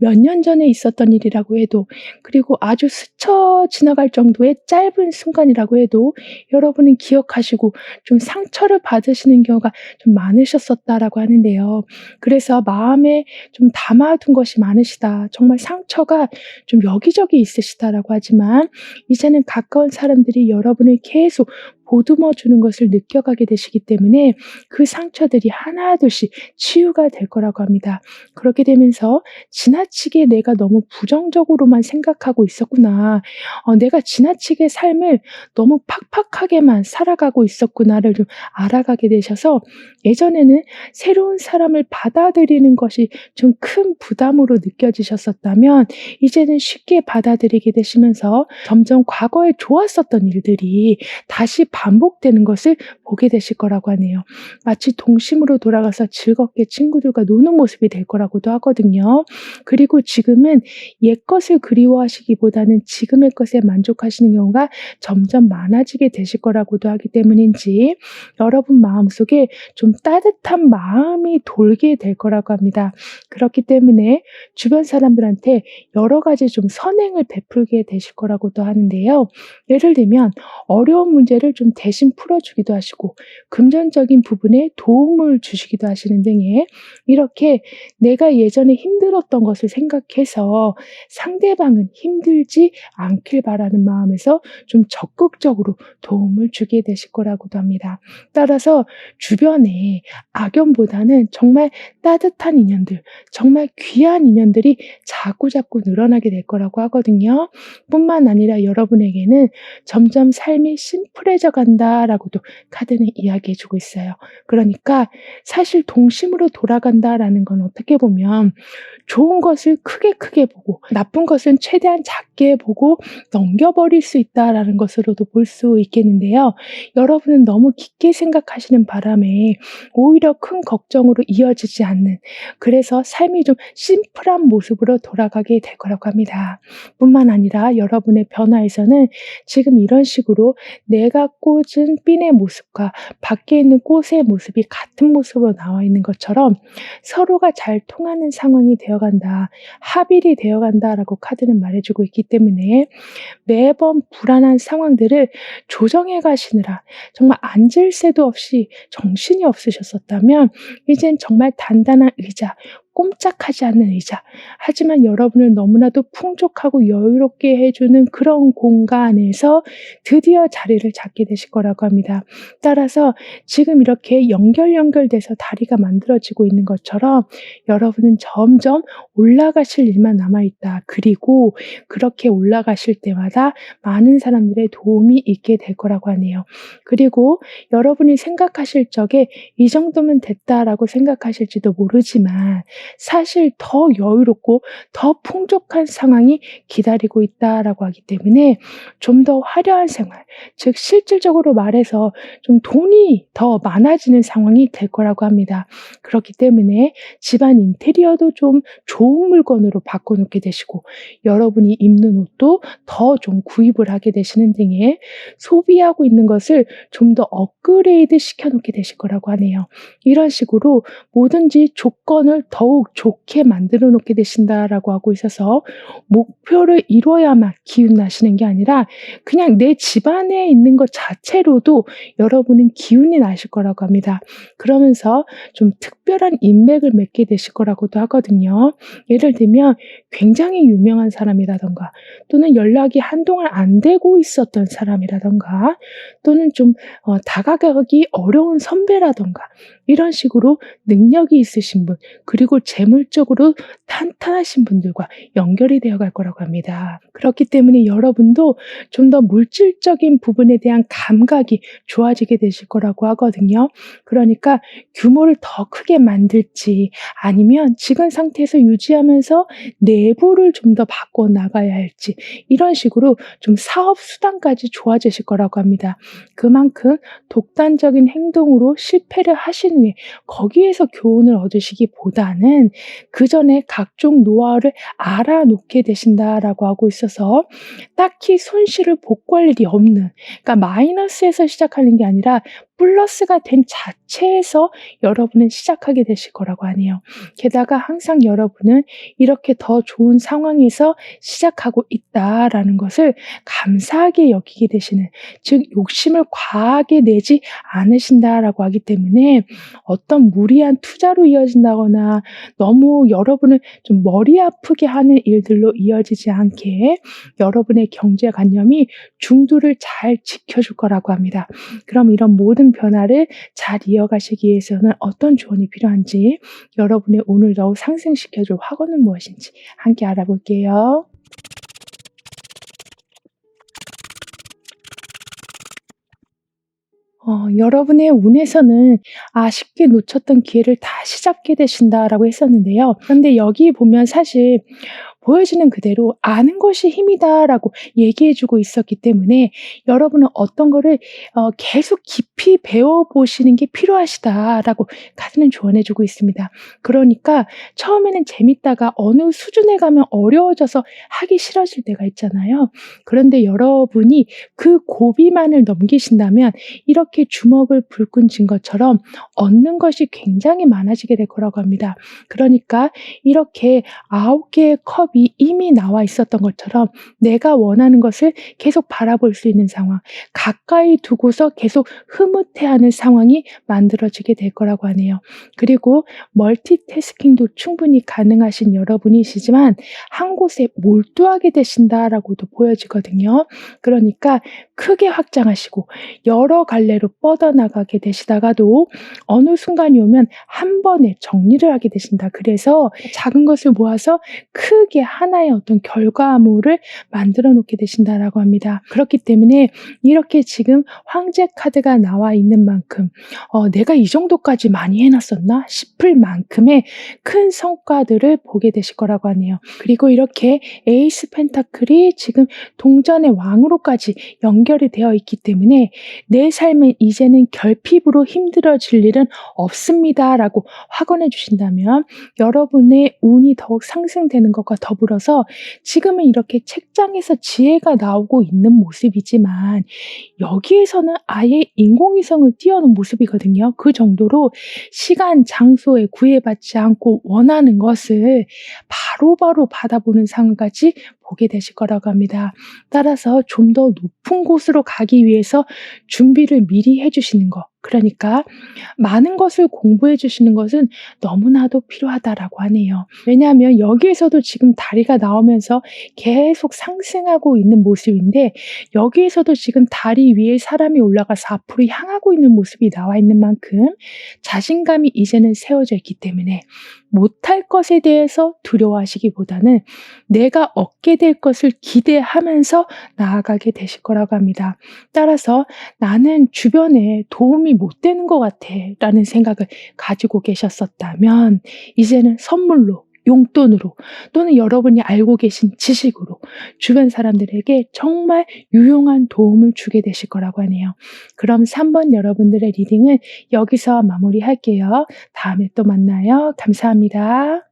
몇 년 전에 있었던 일이라고 해도, 그리고 아주 스쳐 지나갈 정도의 짧은 순간이라고 해도 여러분은 기억하시고 좀 상처를 받으시는 경우가 좀 많으셨었다라고 하는데요. 그래서 마음에 좀 담아둔 것이 많으시다, 정말 상처가 좀 여기저기 있으시다라고 하지만, 이제는 가까운 사람들이 여러분을 계속 보듬어 주는 것을 느껴가게 되시기 때문에 그 상처들이 하나둘씩 치유가 될 거라고 합니다. 그렇게 되면서 '지나치게 내가 너무 부정적으로만 생각하고 있었구나. 내가 지나치게 삶을 너무 팍팍하게만 살아가고 있었구나.'를 좀 알아가게 되셔서, 예전에는 새로운 사람을 받아들이는 것이 좀 큰 부담으로 느껴지셨었다면 이제는 쉽게 받아들이게 되시면서 점점 과거에 좋았었던 일들이 다시 반복되는 것을 보게 되실 거라고 하네요. 마치 동심으로 돌아가서 즐겁게 친구들과 노는 모습이 될 거라고도 하거든요. 그리고 지금은 옛것을 그리워하시기보다는 지금의 것에 만족하시는 경우가 점점 많아지게 되실 거라고도 하기 때문인지, 여러분 마음속에 좀 따뜻한 마음이 돌게 될 거라고 합니다. 그렇기 때문에 주변 사람들한테 여러 가지 좀 선행을 베풀게 되실 거라고도 하는데요. 예를 들면 어려운 문제를 좀 대신 풀어주기도 하시고, 금전적인 부분에 도움을 주시기도 하시는 등의, 이렇게 내가 예전에 힘들었던 것을 생각해서 상대방은 힘들지 않길 바라는 마음에서 좀 적극적으로 도움을 주게 되실 거라고도 합니다. 따라서 주변에 악연보다는 정말 따뜻한 인연들, 정말 귀한 인연들이 자꾸자꾸 늘어나게 될 거라고 하거든요. 뿐만 아니라 여러분에게는 점점 삶이 심플해져 간다라고도 카드는 이야기해 주고 있어요. 그러니까 사실 동심으로 돌아간다라는 건 어떻게 보면 좋은 것을 크게 보고 나쁜 것은 최대한 작게 보고 넘겨버릴 수 있다라는 것으로도 볼 수 있겠는데요. 여러분은 너무 깊게 생각하시는 바람에 오히려 큰 걱정으로 이어지지 않는, 그래서 삶이 좀 심플한 모습으로 돌아가게 될 거라고 합니다. 뿐만 아니라 여러분의 변화에서는 지금 이런 식으로 내가 꽂은 핀의 모습과 밖에 있는 꽃의 모습이 같은 모습으로 나와 있는 것처럼 서로가 잘 통하는 상황이 되어간다, 합일이 되어간다라고 카드는 말해주고 있기 때문에 매번 불안한 상황들을 조정해 가시느라 정말 앉을 새도 없이 정신이 없으셨었다면 이젠 정말 단단한 의자, 꼼짝하지 않는 의자, 하지만 여러분을 너무나도 풍족하고 여유롭게 해주는 그런 공간에서 드디어 자리를 잡게 되실 거라고 합니다. 따라서 지금 이렇게 연결돼서 다리가 만들어지고 있는 것처럼 여러분은 점점 올라가실 일만 남아있다. 그리고 그렇게 올라가실 때마다 많은 사람들의 도움이 있게 될 거라고 하네요. 그리고 여러분이 생각하실 적에 이 정도면 됐다라고 생각하실지도 모르지만 사실 더 여유롭고 더 풍족한 상황이 기다리고 있다라고 하기 때문에 좀 더 화려한 생활, 즉 실질적으로 말해서 좀 돈이 더 많아지는 상황이 될 거라고 합니다. 그렇기 때문에 집안 인테리어도 좀 좋은 물건으로 바꿔놓게 되시고, 여러분이 입는 옷도 더 좀 구입을 하게 되시는 등의 소비하고 있는 것을 좀 더 업그레이드 시켜놓게 되실 거라고 하네요. 이런 식으로 뭐든지 조건을 더욱 좋게 만들어 놓게 되신다라고 하고 있어서, 목표를 이뤄야만 기운 나시는 게 아니라 그냥 내 집안에 있는 것 자체로도 여러분은 기운이 나실 거라고 합니다. 그러면서 좀 특별한 인맥을 맺게 되실 거라고도 하거든요. 예를 들면 굉장히 유명한 사람이라던가, 또는 연락이 한동안 안 되고 있었던 사람이라던가, 또는 좀 다가가기 어려운 선배라던가, 이런 식으로 능력이 있으신 분, 그리고 재물적으로 탄탄하신 분들과 연결이 되어 갈 거라고 합니다. 그렇기 때문에 여러분도 좀 더 물질적인 부분에 대한 감각이 좋아지게 되실 거라고 하거든요. 그러니까 규모를 더 크게 만들지 아니면 지금 상태에서 유지하면서 내부를 좀 더 바꿔 나가야 할지, 이런 식으로 좀 사업 수단까지 좋아지실 거라고 합니다. 그만큼 독단적인 행동으로 실패를 하신 후에 거기에서 교훈을 얻으시기보다는 그 전에 각종 노하우를 알아놓게 되신다라고 하고 있어서 딱히 손실을 복구할 일이 없는, 그러니까 마이너스에서 시작하는 게 아니라 플러스가 된 자체에서 여러분은 시작하게 되실 거라고 하네요. 게다가 항상 여러분은 이렇게 더 좋은 상황에서 시작하고 있다라는 것을 감사하게 여기게 되시는, 즉 욕심을 과하게 내지 않으신다라고 하기 때문에 어떤 무리한 투자로 이어진다거나 너무 여러분을 좀 머리 아프게 하는 일들로 이어지지 않게 여러분의 경제관념이 중도를 잘 지켜줄 거라고 합니다. 그럼 이런 모든 변화를 잘 이어가시기 위해서는 어떤 조언이 필요한지, 여러분의 오늘 더욱 상승시켜줄 확언은 무엇인지 함께 알아볼게요. 여러분의 운에서는 아쉽게 놓쳤던 기회를 다시 잡게 되신다라고 했었는데요. 그런데 여기 보면 사실 보여지는 그대로 "아는 것이 힘이다."라고 얘기해 주고 있었기 때문에 여러분은 어떤 거를 계속 깊이 배워 보시는 게 필요하시다라고 카드는 조언해 주고 있습니다. 그러니까 처음에는 재밌다가 어느 수준에 가면 어려워져서 하기 싫어질 때가 있잖아요. 그런데 여러분이 그 고비만을 넘기신다면 이렇게 주먹을 불끈 쥔 것처럼 얻는 것이 굉장히 많아지게 될 거라고 합니다. 그러니까 이렇게 9개의 컵이 이미 나와 있었던 것처럼 내가 원하는 것을 계속 바라볼 수 있는 상황, 가까이 두고서 계속 흐뭇해하는 상황이 만들어지게 될 거라고 하네요. 그리고 멀티태스킹도 충분히 가능하신 여러분이시지만 한 곳에 몰두하게 되신다라고도 보여지거든요. 그러니까 크게 확장하시고 여러 갈래로 뻗어나가게 되시다가도 어느 순간이 오면 한 번에 정리를 하게 되신다. 그래서 작은 것을 모아서 크게 하나의 어떤 결과물을 만들어 놓게 되신다라고 합니다. 그렇기 때문에 이렇게 지금 황제 카드가 나와 있는 만큼 '내가 이 정도까지 많이 해 놨었나?' 싶을 만큼의 큰 성과들을 보게 되실 거라고 하네요. 그리고 이렇게 에이스 펜타클이 지금 동전의 왕으로까지 연결이 되어 있기 때문에 '내 삶은 이제는 결핍으로 힘들어질 일은 없습니다.'라고 확언해 주신다면 여러분의 운이 더욱 상승되는 것과 더불어서 지금은 이렇게 책장에서 지혜가 나오고 있는 모습이지만 여기에서는 아예 인공위성을 띄워놓은 모습이거든요. 그 정도로 시간, 장소에 구애받지 않고 원하는 것을 바로바로 받아보는 상황까지 보게 되실 거라고 합니다. 따라서 좀 더 높은 곳으로 가기 위해서 준비를 미리 해 주시는 것, 그러니까 많은 것을 공부해 주시는 것은 너무나도 필요하다라고 하네요. 왜냐하면 여기에서도 지금 다리가 나오면서 계속 상승하고 있는 모습인데 여기에서도 지금 다리 위에 사람이 올라가서 앞으로 향하고 있는 모습이 나와 있는 만큼 자신감이 이제는 세워져 있기 때문에 못할 것에 대해서 두려워하시기보다는 내가 얻게 될 것을 기대하면서 나아가게 되실 거라고 합니다. 따라서 '나는 주변에 도움이 못 되는 것 같아.'라는 생각을 가지고 계셨었다면 이제는 선물로, 용돈으로, 또는 여러분이 알고 계신 지식으로 주변 사람들에게 정말 유용한 도움을 주게 되실 거라고 하네요. 그럼 3번 여러분들의 리딩은 여기서 마무리할게요. 다음에 또 만나요. 감사합니다.